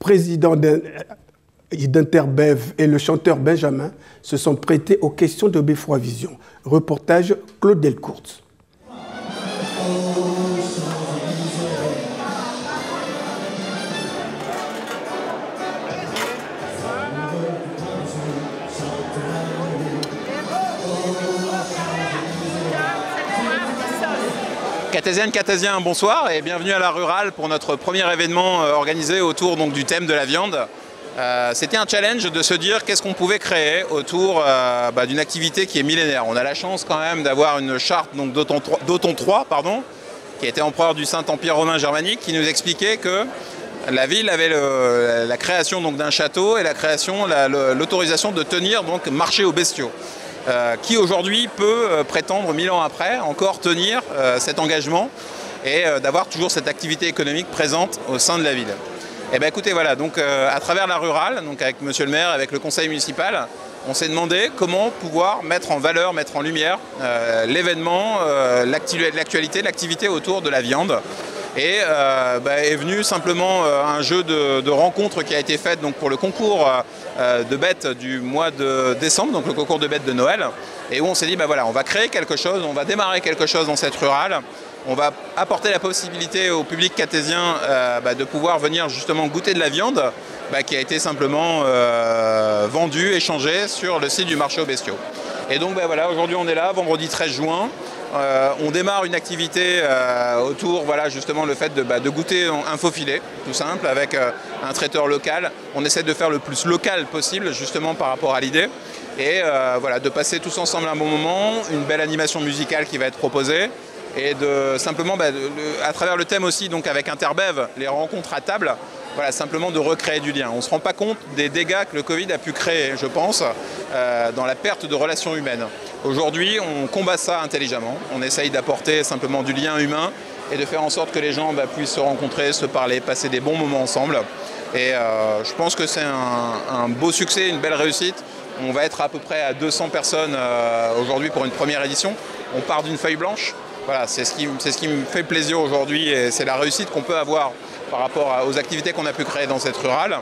président d'Interbev, et le chanteur Benjamin se sont prêtés aux questions de Beffroi Vision. Reportage Claude Delcourt. Cartésiennes, Cartésiens, bonsoir et bienvenue à la Rurale pour notre premier événement organisé autour du thème de la viande. C'était un challenge de se dire qu'est-ce qu'on pouvait créer autour d'une activité qui est millénaire. On a la chance quand même d'avoir une charte d'Othon III, qui était empereur du Saint-Empire romain germanique, qui nous expliquait que la ville avait la création donc d'un château et la création, l'autorisation de tenir donc marché aux bestiaux, qui aujourd'hui peut prétendre 1000 ans après encore tenir cet engagement et d'avoir toujours cette activité économique présente au sein de la ville. Et bien écoutez, voilà, donc à travers la rurale, donc avec monsieur le maire, avec le conseil municipal, on s'est demandé comment pouvoir mettre en valeur, mettre en lumière l'événement, l'actualité, l'activité autour de la viande. Et est venu simplement un jeu de rencontres qui a été fait donc, pour le concours de bêtes du mois de décembre, donc le concours de bêtes de Noël, et où on s'est dit, voilà, on va créer quelque chose, on va démarrer quelque chose dans cette rurale, on va apporter la possibilité au public cathésien de pouvoir venir justement goûter de la viande qui a été simplement vendue, échangée sur le site du marché aux bestiaux. Et donc voilà, aujourd'hui on est là, vendredi 13 juin. On démarre une activité autour, voilà, justement le fait de goûter un faux filet, tout simple, avec un traiteur local. On essaie de faire le plus local possible, justement par rapport à l'idée. Et voilà, de passer tous ensemble un bon moment, une belle animation musicale qui va être proposée. Et de simplement, à travers le thème aussi, donc avec Interbev, les rencontres à table, voilà, simplement de recréer du lien. On ne se rend pas compte des dégâts que le Covid a pu créer, je pense, dans la perte de relations humaines. Aujourd'hui, on combat ça intelligemment. On essaye d'apporter simplement du lien humain et de faire en sorte que les gens puissent se rencontrer, se parler, passer des bons moments ensemble. Et je pense que c'est un beau succès, une belle réussite. On va être à peu près à 200 personnes aujourd'hui pour une première édition. On part d'une feuille blanche. Voilà, c'est ce qui me fait plaisir aujourd'hui et c'est la réussite qu'on peut avoir par rapport aux activités qu'on a pu créer dans cette rurale.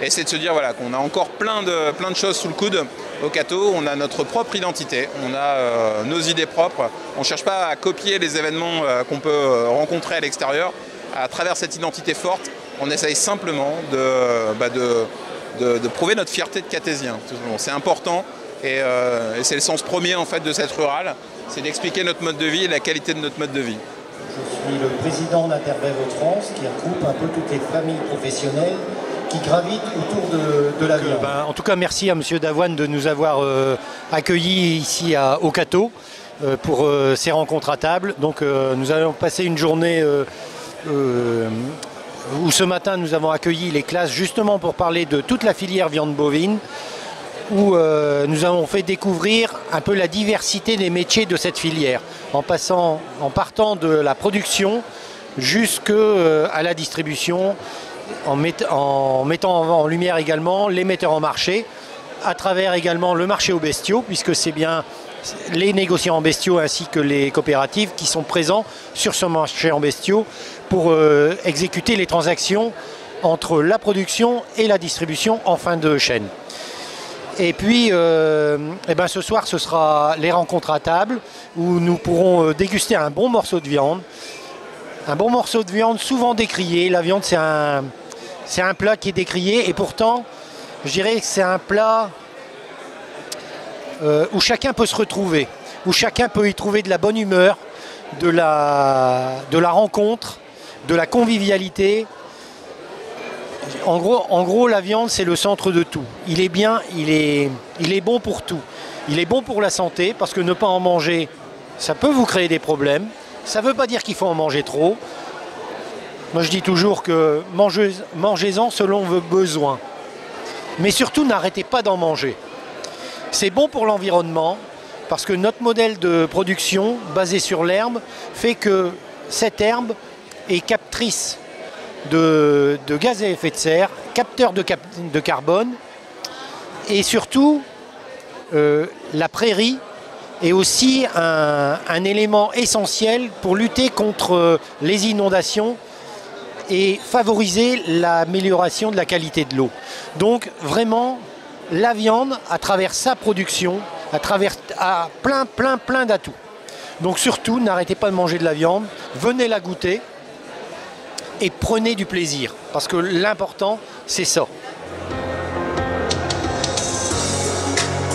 Et c'est de se dire voilà, qu'on a encore plein de choses sous le coude au Cateau. On a notre propre identité, on a nos idées propres. On ne cherche pas à copier les événements qu'on peut rencontrer à l'extérieur. À travers cette identité forte, on essaye simplement de prouver notre fierté de cathésien. C'est important et c'est le sens premier en fait, de cette rurale. C'est d'expliquer notre mode de vie et la qualité de notre mode de vie. Je suis le président d'Interbev Hauts-de-France qui regroupe un peu toutes les familles professionnelles qui gravitent autour de la viande. En tout cas, merci à M. Davoine de nous avoir accueillis ici au Cateau pour ces rencontres à table. Donc nous allons passer une journée où ce matin nous avons accueilli les classes justement pour parler de toute la filière viande bovine, où nous avons fait découvrir un peu la diversité des métiers de cette filière, en partant de la production jusqu'à la distribution, en mettant en lumière également les metteurs en marché, à travers également le marché aux bestiaux, puisque c'est bien les négociants en bestiaux ainsi que les coopératives qui sont présents sur ce marché en bestiaux pour exécuter les transactions entre la production et la distribution en fin de chaîne. Et puis, ce soir, ce sera les rencontres à table où nous pourrons déguster un bon morceau de viande. Un bon morceau de viande souvent décrié. La viande, c'est un plat qui est décrié et pourtant, je dirais que c'est un plat où chacun peut se retrouver, où chacun peut y trouver de la bonne humeur, de la rencontre, de la convivialité. En gros, la viande, c'est le centre de tout. Il est bien, il est bon pour tout. Il est bon pour la santé, parce que ne pas en manger, ça peut vous créer des problèmes. Ça ne veut pas dire qu'il faut en manger trop. Moi, je dis toujours que mangez-en selon vos besoins. Mais surtout, n'arrêtez pas d'en manger. C'est bon pour l'environnement, parce que notre modèle de production, basé sur l'herbe, fait que cette herbe est captrice de gaz à effet de serre, capteur de carbone, et surtout la prairie est aussi un élément essentiel pour lutter contre les inondations et favoriser l'amélioration de la qualité de l'eau. Donc vraiment, la viande, à travers sa production, a plein d'atouts. Donc surtout, n'arrêtez pas de manger de la viande, venez la goûter, et prenez du plaisir, parce que l'important, c'est ça.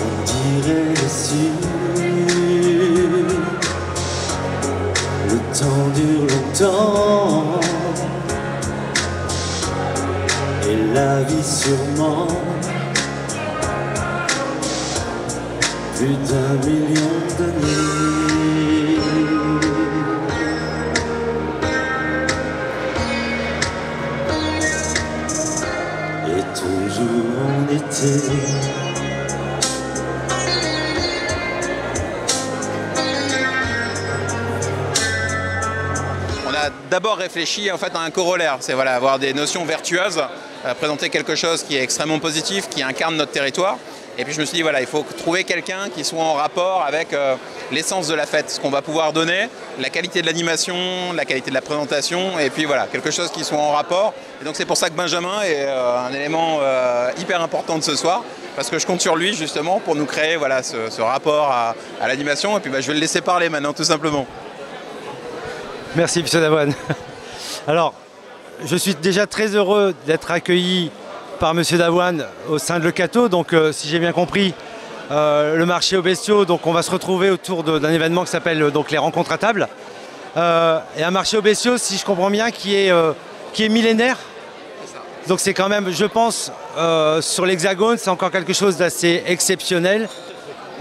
On dirait si le temps dure longtemps et la vie sûrement plus d'1 million d'années. On a d'abord réfléchi en fait à un corollaire, c'est voilà, avoir des notions vertueuses, présenter quelque chose qui est extrêmement positif, qui incarne notre territoire. Et puis je me suis dit, voilà, il faut trouver quelqu'un qui soit en rapport avec l'essence de la fête, ce qu'on va pouvoir donner, la qualité de l'animation, la qualité de la présentation, et puis voilà, quelque chose qui soit en rapport. Et donc c'est pour ça que Benjamin est un élément hyper important de ce soir, parce que je compte sur lui justement pour nous créer voilà, ce rapport à l'animation. Et puis je vais le laisser parler maintenant, tout simplement. Merci, M. Davoine. Alors, je suis déjà très heureux d'être accueilli par M. Davoine au sein de Le Cateau. Donc, si j'ai bien compris, le marché aux bestiaux, donc on va se retrouver autour d'un événement qui s'appelle les rencontres à table. Et un marché aux bestiaux, si je comprends bien, qui est millénaire. Donc c'est quand même, je pense, sur l'Hexagone, c'est encore quelque chose d'assez exceptionnel.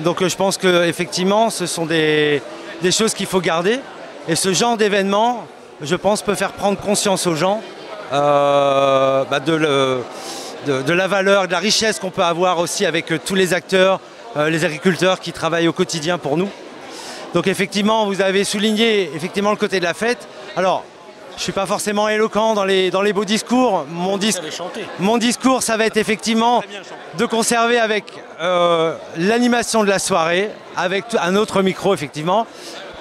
Donc je pense qu'effectivement, ce sont des choses qu'il faut garder. Et ce genre d'événement, je pense, peut faire prendre conscience aux gens de la valeur, de la richesse qu'on peut avoir aussi avec tous les acteurs, les agriculteurs qui travaillent au quotidien pour nous. Donc effectivement, vous avez souligné effectivement le côté de la fête. Alors, je ne suis pas forcément éloquent dans les beaux discours. Mon discours, ça va être effectivement de conserver avec l'animation de la soirée, avec un autre micro effectivement,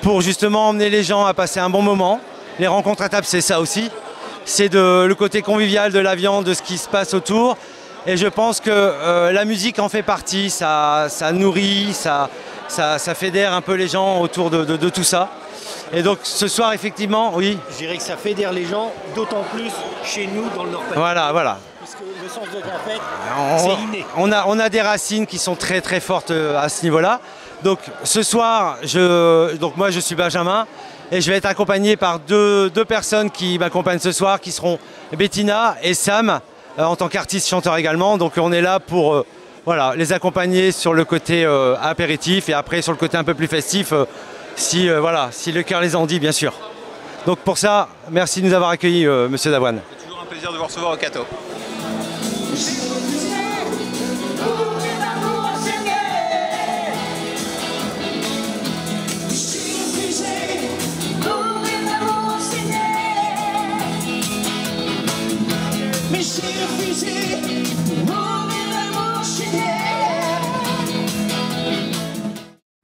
pour justement emmener les gens à passer un bon moment. Les rencontres à table, c'est ça aussi. C'est le côté convivial de la viande, de ce qui se passe autour. Et je pense que la musique en fait partie, ça nourrit, ça fédère un peu les gens autour de tout ça. Et donc ce soir, effectivement, oui. Je dirais que ça fédère les gens, d'autant plus chez nous dans le Nord-Pas-de-Calais. Voilà. Parce que le sens de la fête, c'est inné. On a des racines qui sont très très fortes à ce niveau-là. Donc ce soir, moi je suis Benjamin et je vais être accompagné par deux personnes qui m'accompagnent ce soir, qui seront Bettina et Sam, en tant qu'artiste chanteur également. Donc on est là pour les accompagner sur le côté apéritif et après sur le côté un peu plus festif, si le cœur les en dit, bien sûr. Donc pour ça, merci de nous avoir accueillis, Monsieur Davoine. C'est toujours un plaisir de vous recevoir au Cateau.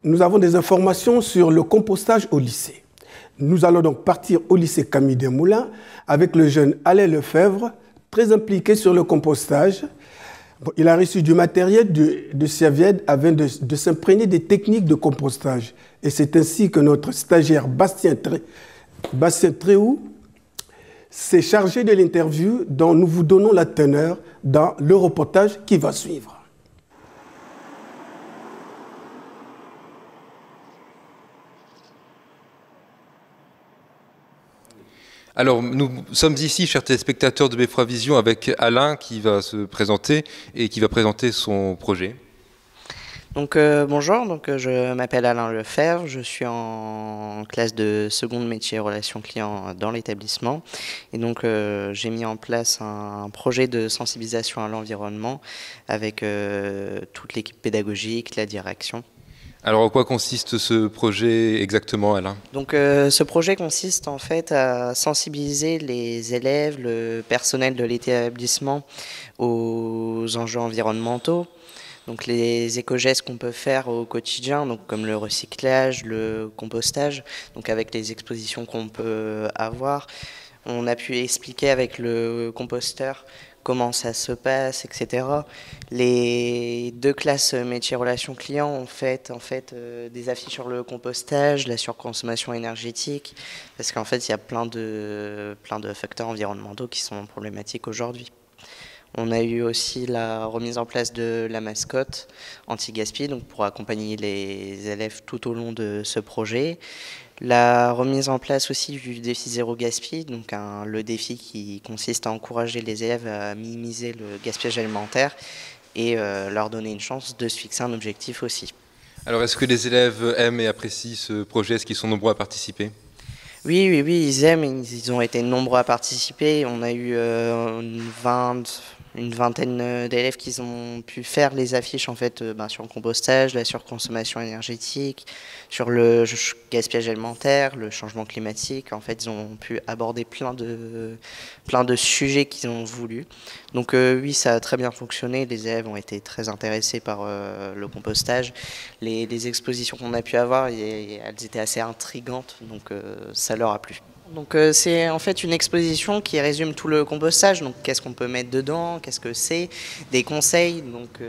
Nous avons des informations sur le compostage au lycée. Nous allons donc partir au lycée Camille Desmoulins avec le jeune Alain Lefebvre, très impliqué sur le compostage. Il a reçu du matériel de Siavied afin de s'imprégner des techniques de compostage. Et c'est ainsi que notre stagiaire Bastien Tréhou s'est chargé de l'interview dont nous vous donnons la teneur dans le reportage qui va suivre. Alors, nous sommes ici, chers téléspectateurs de Beffroi Vision, avec Alain qui va se présenter et qui va présenter son projet. Donc bonjour, je m'appelle Alain Lefebvre, je suis en classe de seconde métier relations clients dans l'établissement et donc j'ai mis en place un projet de sensibilisation à l'environnement avec toute l'équipe pédagogique, la direction. Alors, en quoi consiste ce projet exactement, Alain? Donc, ce projet consiste en fait à sensibiliser les élèves, le personnel de l'établissement aux enjeux environnementaux. Donc, les éco-gestes qu'on peut faire au quotidien, donc comme le recyclage, le compostage, donc avec les expositions qu'on peut avoir. On a pu expliquer avec le composteur comment ça se passe, etc. Les deux classes métiers relations clients ont fait des affiches sur le compostage, la surconsommation énergétique, parce qu'en fait il y a plein de facteurs environnementaux qui sont problématiques aujourd'hui. On a eu aussi la remise en place de la mascotte anti-gaspi, donc pour accompagner les élèves tout au long de ce projet. La remise en place aussi du défi zéro gaspille, donc le défi qui consiste à encourager les élèves à minimiser le gaspillage alimentaire et leur donner une chance de se fixer un objectif aussi. Alors, est-ce que les élèves aiment et apprécient ce projet? Est-ce qu'ils sont nombreux à participer? Oui, ils aiment, ils ont été nombreux à participer. On a eu une vingtaine d'élèves qui ont pu faire les affiches en fait, sur le compostage, la surconsommation énergétique, sur le gaspillage alimentaire, le changement climatique. En fait, ils ont pu aborder plein de sujets qu'ils ont voulu. Donc oui, ça a très bien fonctionné. Les élèves ont été très intéressés par le compostage. Les expositions qu'on a pu avoir, elles étaient assez intrigantes, donc ça leur a plu. Donc c'est en fait une exposition qui résume tout le compostage, donc qu'est-ce qu'on peut mettre dedans, qu'est-ce que c'est, des conseils, donc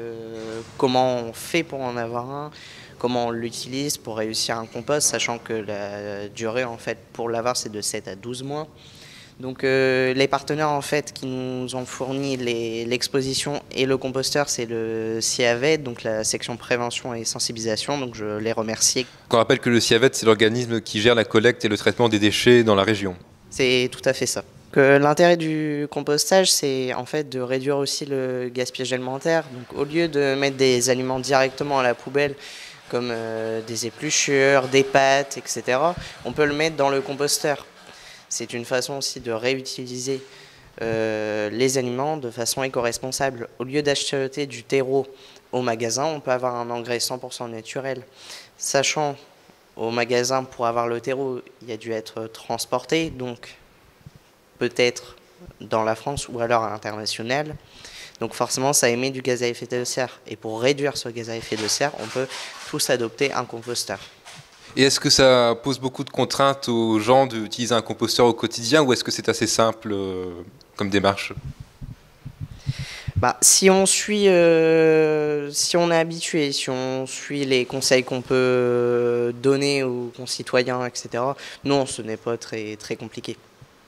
comment on fait pour en avoir un, comment on l'utilise pour réussir un compost, sachant que la durée en fait pour l'avoir c'est de 7 à 12 mois. Donc les partenaires en fait qui nous ont fourni l'exposition et le composteur, c'est le CIAVET, donc la section prévention et sensibilisation, donc je les remercie. On rappelle que le CIAVET, c'est l'organisme qui gère la collecte et le traitement des déchets dans la région. C'est tout à fait ça. L'intérêt du compostage, c'est en fait de réduire aussi le gaspillage alimentaire. Donc au lieu de mettre des aliments directement à la poubelle, comme des épluchures, des pâtes, etc., on peut le mettre dans le composteur. C'est une façon aussi de réutiliser les aliments de façon éco-responsable. Au lieu d'acheter du terreau au magasin, on peut avoir un engrais 100% naturel. Sachant au magasin, pour avoir le terreau, il a dû être transporté, donc peut-être dans la France ou alors à l'international. Donc forcément, ça émet du gaz à effet de serre. Et pour réduire ce gaz à effet de serre, on peut tous adopter un composteur. Et est-ce que ça pose beaucoup de contraintes aux gens d'utiliser un composteur au quotidien ou est-ce que c'est assez simple comme démarche ? Si on suit, si on est habitué, si on suit les conseils qu'on peut donner aux concitoyens, etc., non, ce n'est pas très, très compliqué.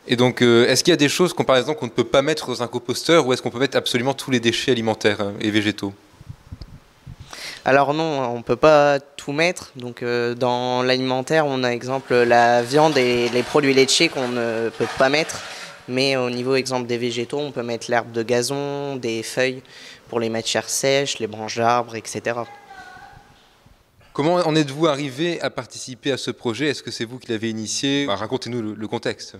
Et donc, est-ce qu'il y a des choses par exemple qu'on ne peut pas mettre dans un composteur ou est-ce qu'on peut mettre absolument tous les déchets alimentaires et végétaux ? Alors non, on ne peut pas tout mettre. Donc dans l'alimentaire, on a exemple la viande et les produits laitiers qu'on ne peut pas mettre. Mais au niveau exemple des végétaux, on peut mettre l'herbe de gazon, des feuilles pour les matières sèches, les branches d'arbres, etc. Comment en êtes-vous arrivé à participer à ce projet? Est-ce que c'est vous qui l'avez initié? Racontez-nous le contexte.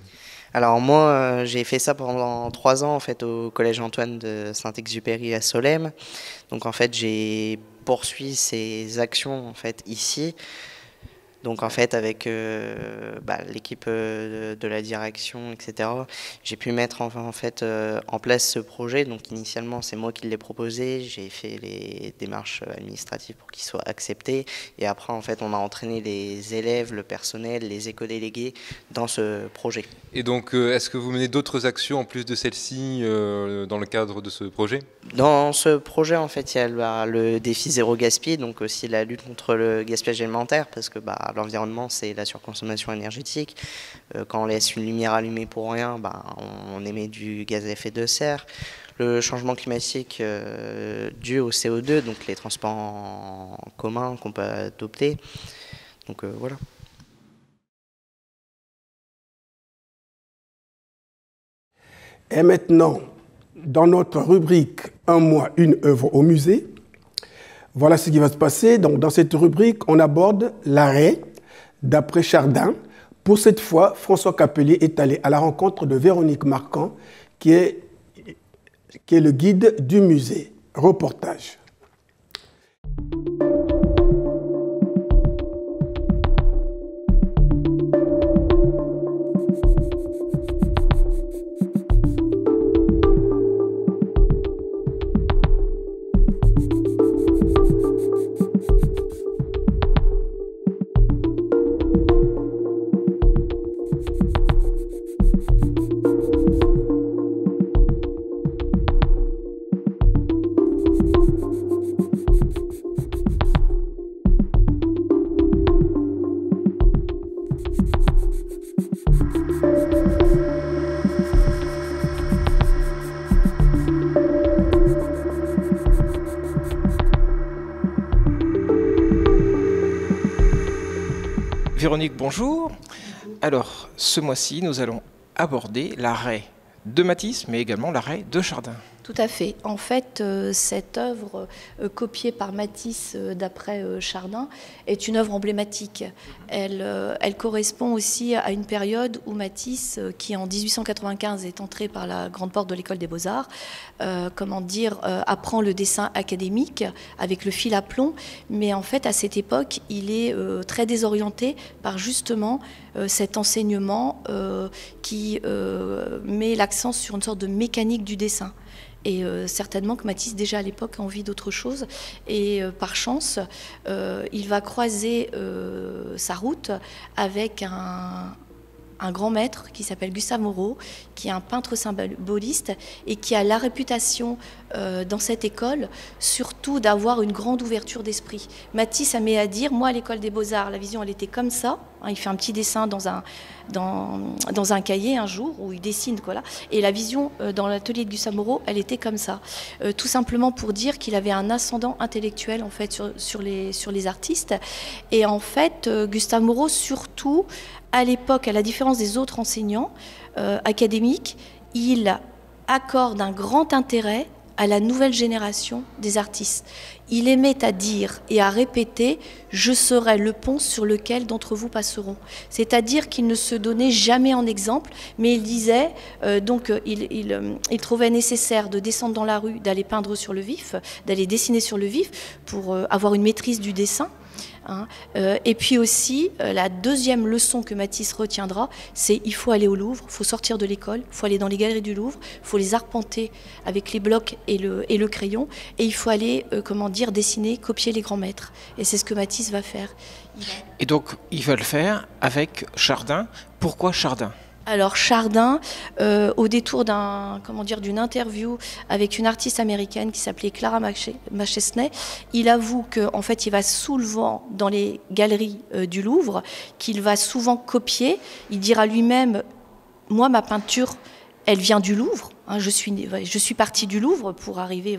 Alors moi, j'ai fait ça pendant 3 ans en fait au collège Antoine de Saint-Exupéry à Solesmes. Donc en fait, j'ai poursuivi ces actions en fait ici. Donc en fait, avec l'équipe de la direction, etc., j'ai pu mettre en place ce projet. Donc initialement, c'est moi qui l'ai proposé. J'ai fait les démarches administratives pour qu'il soit accepté. Et après, en fait, on a entraîné les élèves, le personnel, les éco-délégués dans ce projet. Et donc, est-ce que vous menez d'autres actions en plus de celle-ci dans le cadre de ce projet? Dans ce projet, en fait, il y a le défi zéro gaspille, donc aussi la lutte contre le gaspillage alimentaire, parce que l'environnement, c'est la surconsommation énergétique. Quand on laisse une lumière allumée pour rien, on émet du gaz à effet de serre. Le changement climatique dû au CO2, donc les transports en commun qu'on peut adopter. Donc voilà. Et maintenant, dans notre rubrique « Un mois, une œuvre au musée », voilà ce qui va se passer. Donc, dans cette rubrique, on aborde l'arrêt d'après Chardin. Pour cette fois, François Capelier est allé à la rencontre de Véronique Marquand, qui est le guide du musée. Reportage. Véronique, bonjour. Alors, ce mois-ci, nous allons aborder l'arrêt de Matisse, mais également l'arrêt de Chardin. Tout à fait. En fait, cette œuvre copiée par Matisse d'après Chardin est une œuvre emblématique. Elle correspond aussi à une période où Matisse, qui en 1895 est entré par la grande porte de l'école des Beaux-Arts, apprend le dessin académique avec le fil à plomb, mais en fait à cette époque il est très désorienté par justement cet enseignement qui met l'accent sur une sorte de mécanique du dessin. Et certainement que Matisse, déjà à l'époque, a envie d'autre chose. Et par chance, il va croiser sa route avec un grand maître qui s'appelle Gustave Moreau, qui est un peintre symboliste et qui a la réputation dans cette école, surtout d'avoir une grande ouverture d'esprit. Matisse a mis à dire, moi à l'école des Beaux-Arts, la vision elle était comme ça. Hein, il fait un petit dessin dans un cahier un jour où il dessine quoi là. Et la vision dans l'atelier de Gustave Moreau, elle était comme ça. Tout simplement pour dire qu'il avait un ascendant intellectuel en fait sur les artistes. Et en fait, Gustave Moreau surtout à l'époque, à la différence des autres enseignants académiques, il accorde un grand intérêt à la nouvelle génération des artistes. Il aimait à dire et à répéter « je serai le pont sur lequel d'entre vous passeront ». C'est-à-dire qu'il ne se donnait jamais en exemple, mais il disait, il trouvait nécessaire de descendre dans la rue, d'aller peindre sur le vif, d'aller dessiner sur le vif pour avoir une maîtrise du dessin. Et puis aussi, la deuxième leçon que Matisse retiendra, c'est il faut aller au Louvre, il faut sortir de l'école, il faut aller dans les galeries du Louvre, il faut les arpenter avec les blocs et le crayon, et il faut aller, dessiner, copier les grands maîtres. Et c'est ce que Matisse va faire. Et donc, il va le faire avec Chardin. Pourquoi Chardin ? Alors Chardin, au détour d'une interview avec une artiste américaine qui s'appelait Clara McChesney, il avoue qu'en fait il va souvent dans les galeries du Louvre, qu'il va souvent copier. Il dira lui-même, moi ma peinture, elle vient du Louvre. Hein, je suis partie du Louvre pour arriver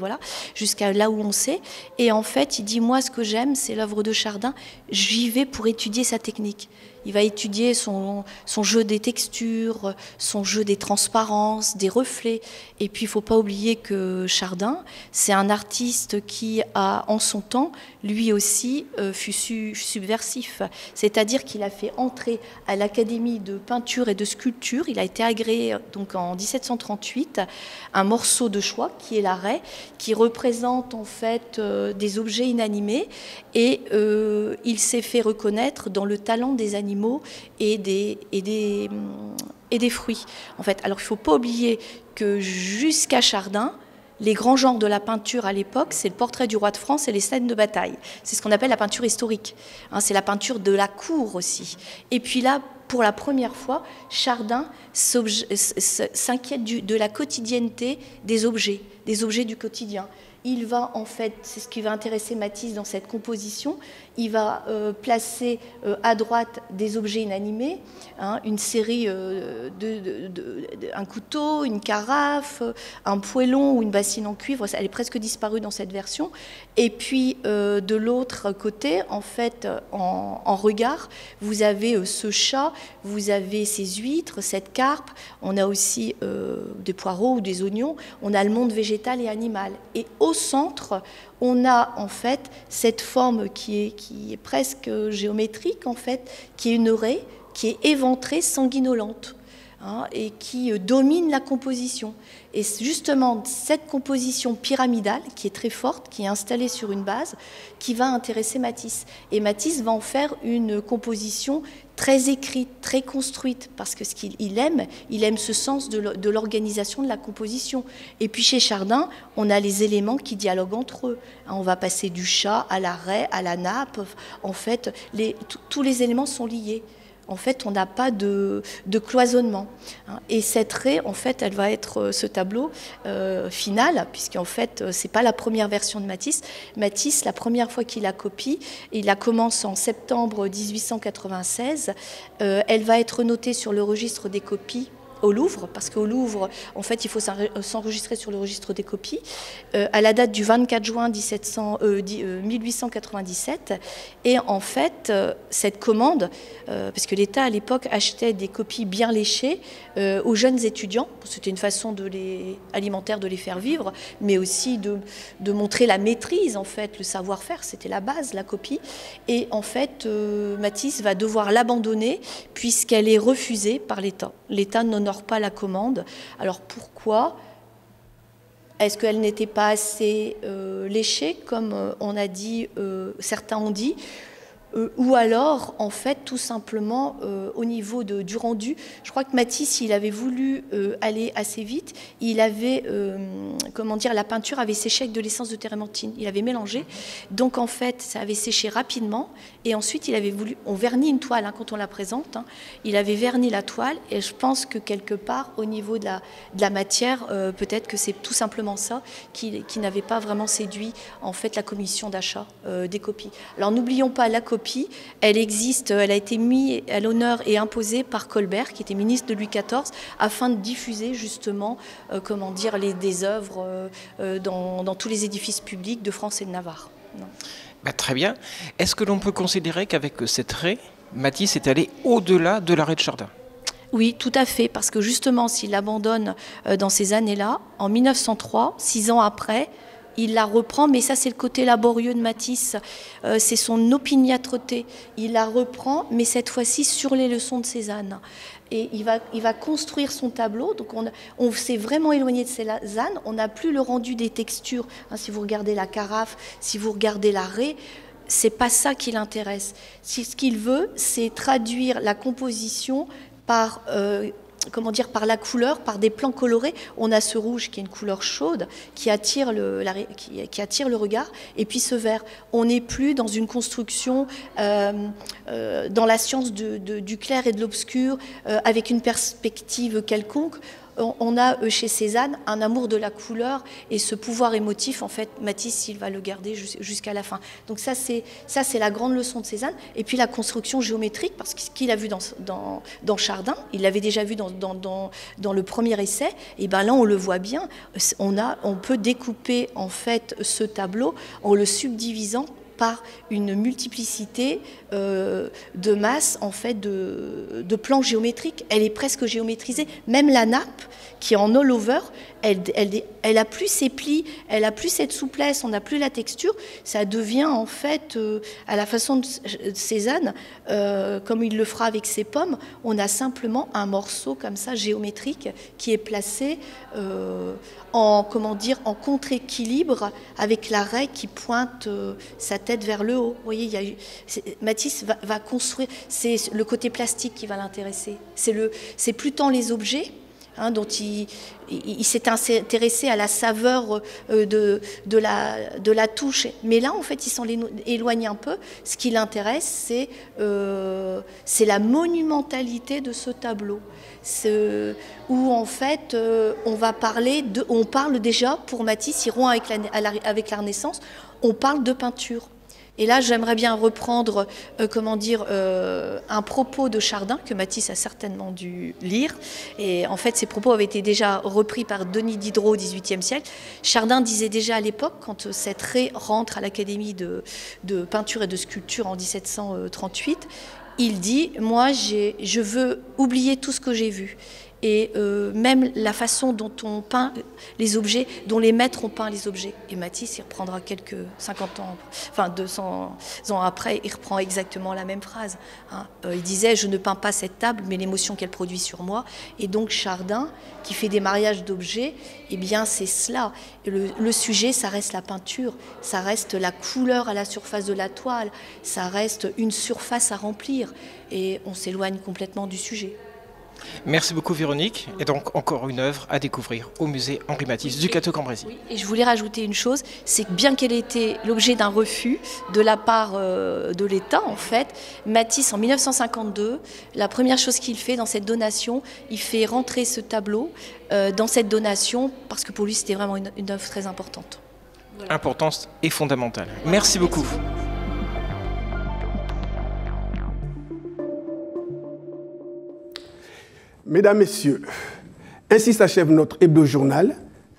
jusqu'à là où on sait. Et en fait, il dit, moi ce que j'aime, c'est l'œuvre de Chardin. J'y vais pour étudier sa technique. Il va étudier son jeu des textures, son jeu des transparences, des reflets. Et puis, il ne faut pas oublier que Chardin, c'est un artiste qui a, en son temps, lui aussi, fut subversif. C'est-à-dire qu'il a fait entrer à l'Académie de peinture et de sculpture, il a été agréé donc, en 1738, un morceau de choix qui est l'arrêt, qui représente en fait des objets inanimés. Et il s'est fait reconnaître dans le talent des animaux et des fruits. En fait, alors il ne faut pas oublier que jusqu'à Chardin, les grands genres de la peinture à l'époque, c'est le portrait du roi de France et les scènes de bataille. C'est ce qu'on appelle la peinture historique. Hein, c'est la peinture de la cour aussi. Et puis là, pour la première fois, Chardin s'inquiète de la quotidienneté des objets du quotidien. Il va en fait, c'est ce qui va intéresser Matisse dans cette composition, il va placer à droite des objets inanimés, hein, une série un couteau, une carafe, un poêlon ou une bassine en cuivre, elle est presque disparue dans cette version. Et puis de l'autre côté, en fait, en regard, vous avez ce chat, vous avez ces huîtres, cette carpe, on a aussi des poireaux ou des oignons, on a le monde végétal et animal. Et au centre, on a en fait cette forme qui est presque géométrique, en fait, qui est une raie, qui est éventrée, sanguinolente, hein, et qui domine la composition. Et justement, cette composition pyramidale, qui est très forte, qui est installée sur une base, qui va intéresser Matisse. Et Matisse va en faire une composition très écrite, très construite, parce que ce qu'il aime ce sens de l'organisation de la composition. Et puis chez Chardin, on a les éléments qui dialoguent entre eux. On va passer du chat à la raie, à la nappe. En fait, tous les éléments sont liés. En fait, on n'a pas de cloisonnement. Et cette raie, en fait, elle va être ce tableau final, puisqu'en fait, c'est pas la première version de Matisse. Matisse, la première fois qu'il la copie, il la commence en septembre 1896. Elle va être notée sur le registre des copies au Louvre, parce qu'au Louvre, en fait, il faut s'enregistrer sur le registre des copies, à la date du 24 juin 1897. Et en fait, cette commande, parce que l'État à l'époque achetait des copies bien léchées aux jeunes étudiants, c'était une façon alimentaire de les faire vivre, mais aussi de montrer la maîtrise, en fait, le savoir-faire, c'était la base, la copie. Et en fait, Matisse va devoir l'abandonner puisqu'elle est refusée par l'État. L'État n'honore pas la commande. Alors pourquoi? Est-ce qu'elle n'était pas assez léchée, comme on a dit, certains ont dit, ou alors, en fait, tout simplement, au niveau du rendu, je crois que Matisse, il avait voulu aller assez vite, il avait, comment dire, la peinture avait séché avec de l'essence de térébenthine, il avait mélangé, donc en fait, ça avait séché rapidement, et ensuite, il avait voulu, on vernit une toile, hein, quand on la présente, hein, il avait verni la toile, et je pense que quelque part, au niveau de la matière, peut-être que c'est tout simplement ça qui n'avait pas vraiment séduit, en fait, la commission d'achat des copies. Alors, n'oublions pas la copie, elle existe, elle a été mise à l'honneur et imposée par Colbert, qui était ministre de Louis XIV, afin de diffuser justement, comment dire, des œuvres dans tous les édifices publics de France et de Navarre. Bah, très bien. Est-ce que l'on peut considérer qu'avec cette raie, Matisse est allé au-delà de la raie de Chardin? Oui, tout à fait, parce que justement, s'il abandonne dans ces années-là, en 1903, 6 ans après, il la reprend, mais ça c'est le côté laborieux de Matisse, c'est son opiniâtreté. Il la reprend, mais cette fois-ci sur les leçons de Cézanne. Et il va construire son tableau, donc on s'est vraiment éloigné de Cézanne, on n'a plus le rendu des textures. Hein, si vous regardez la carafe, si vous regardez la raie, c'est pas ça qui l'intéresse. Ce qu'il veut, c'est traduire la composition par... comment dire, par la couleur, par des plans colorés. On a ce rouge qui est une couleur chaude, qui attire qui attire le regard, et puis ce vert. On n'est plus dans une construction, dans la science du clair et de l'obscur, avec une perspective quelconque. On a chez Cézanne un amour de la couleur et ce pouvoir émotif, en fait, Matisse, il va le garder jusqu'à la fin. Donc ça, c'est la grande leçon de Cézanne. Et puis la construction géométrique, parce que ce qu'il a vu dans Chardin, il l'avait déjà vu dans le premier essai, et bien là, on le voit bien, on peut découper, en fait, ce tableau en le subdivisant par une multiplicité de masses, en fait, de plans géométriques. Elle est presque géométrisée. Même la nappe, qui est en all-over, elle a plus ses plis, elle a plus cette souplesse, on n'a plus la texture. Ça devient, en fait, à la façon de Cézanne, comme il le fera avec ses pommes, on a simplement un morceau comme ça, géométrique, qui est placé en contre-équilibre avec la raie qui pointe sa tête vers le haut. Vous voyez, Matisse va construire, c'est le côté plastique qui va l'intéresser. C'est plus tant les objets, hein, dont il s'est intéressé à la saveur de la touche. Mais là, en fait, il s'en éloigne un peu. Ce qui l'intéresse, c'est la monumentalité de ce tableau. Où, en fait, on parle déjà, pour Matisse, il rompt avec la Renaissance, on parle de peinture. Et là, j'aimerais bien reprendre, un propos de Chardin, que Matisse a certainement dû lire. Et en fait, ces propos avaient été déjà repris par Denis Diderot au XVIIIe siècle. Chardin disait déjà à l'époque, quand cette raie rentre à l'Académie de peinture et de sculpture en 1738, il dit « Moi, je veux oublier tout ce que j'ai vu ». Et même la façon dont on peint les objets, dont les maîtres ont peint les objets. Et Matisse, il reprendra quelques 50 ans, enfin 200 ans après, il reprend exactement la même phrase. Hein. Il disait « Je ne peins pas cette table, mais l'émotion qu'elle produit sur moi ». Et donc Chardin, qui fait des mariages d'objets, eh bien c'est cela. Le sujet, ça reste la peinture, ça reste la couleur à la surface de la toile, ça reste une surface à remplir. Et on s'éloigne complètement du sujet. Merci beaucoup Véronique, et donc encore une œuvre à découvrir au musée Henri Matisse du Cateau-Cambrésis. Oui, et je voulais rajouter une chose, c'est que bien qu'elle ait été l'objet d'un refus de la part de l'État, en fait, Matisse en 1952, la première chose qu'il fait dans cette donation, il fait rentrer ce tableau dans cette donation, parce que pour lui c'était vraiment une œuvre très importante. Voilà. Importance et fondamentale. Merci beaucoup. Mesdames, Messieurs, ainsi s'achève notre hebdo-journal.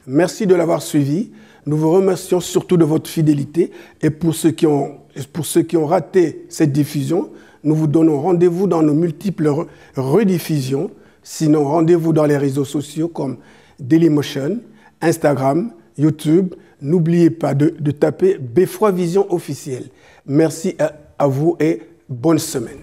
Merci de l'avoir suivi. Nous vous remercions surtout de votre fidélité. Et pour ceux qui ont raté cette diffusion, nous vous donnons rendez-vous dans nos multiples rediffusions. Sinon, rendez-vous dans les réseaux sociaux comme Dailymotion, Instagram, YouTube. N'oubliez pas de taper Beffroi Vision officielle. Merci à vous et bonne semaine.